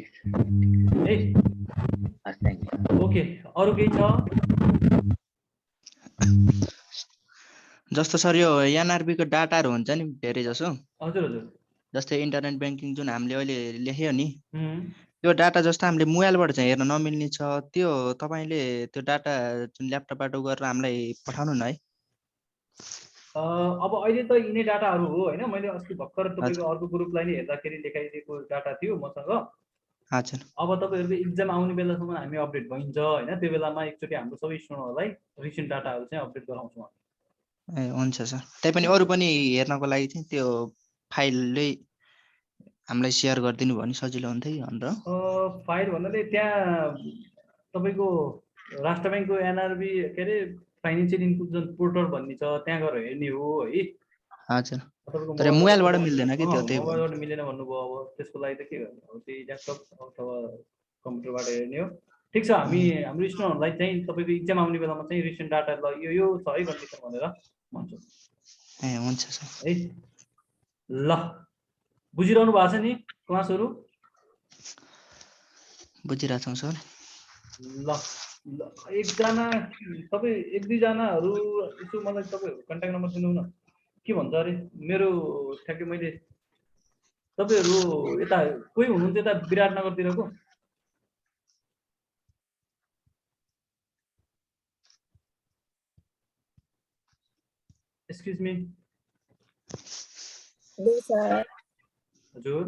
है। ओके अरू केही छ? जस्तो सर यो एनआरबी को डाटाहरू हुन्छ नि धेरै जसो, हजुर हजुर जस्तै इन्टरनेट ब्याङ्किङ जुन हामीले अहिले लेख्यो नि, उम्, त्यो डाटा जस्तो हामीले मोबाइलबाट चाहिँ हेर्न नमिल्ने छ, त्यो तपाईँले त्यो डाटा जुन ल्यापटपबाट गरेर हामीलाई पठाउनु न है। अब अहिले त यिनै डाटाहरू हो होइन। मैले अस्ति भर्खर तपाईँको अर्को ग्रुपलाई नै हेर्दाखेरि लेखाइदिएको डाटा थियो मसँग। हजुर अब तपाईँहरूको इक्जाम आउने बेलासम्म हामी अपडेट भइन्छ होइन। त्यो बेलामा एकचोटि हाम्रो सबै स्टुडेन्टहरूलाई रिसेन्ट डाटाहरू चाहिँ अपडेट गराउँछौँ हामी। ए हुन्छ सर। त्यही पनि अरू पनि हेर्नको लागि चाहिँ त्यो फाइलले हामीलाई सेयर गरिदिनु भयो भने सजिलो हुन्थ्यो कि अन्त। फाइल भन्नाले त्यहाँ तपाईँको राष्ट्र ब्याङ्कको एनआरबी के अरे फाइनेन्सियल इन्क्लुजन पोर्टल भन्ने छ, त्यहाँ गएर हेर्ने हो है। हजुर तपाईँको तर मोबाइलबाट मिल्दैन कि त्यो, त्यही मोबाइलबाट मिलेन भन्नुभयो। अब त्यसको लागि त के गर्ने, अब त्यही ल्यापटप अथवा कम्प्युटरबाट हेर्ने हो। ठिक छ, हामी हाम्रो स्टुडेन्टहरूलाई चाहिँ तपाईँको इक्जाम आउने बेलामा चाहिँ रिसेन्ट डाटा ल यो छ है कन्डिसन भनेर भन्छौँ ए हुन्छ सर। है। ल बुझिरहनु भएको छ नि क्लासहरू? बुझिरहेको छौँ सर। ल एकजना तपाईँ एक दुईजनाहरू यसो मलाई तपाईँहरू कन्ट्याक्ट नम्बर दिनु न। के भन्छ अरे मेरो ठ्याक्कै मैले तपाईँहरू यता कोही हुनुहुन्छ यता विराटनगरतिरको? Excuse me. Yes, sir. हजुर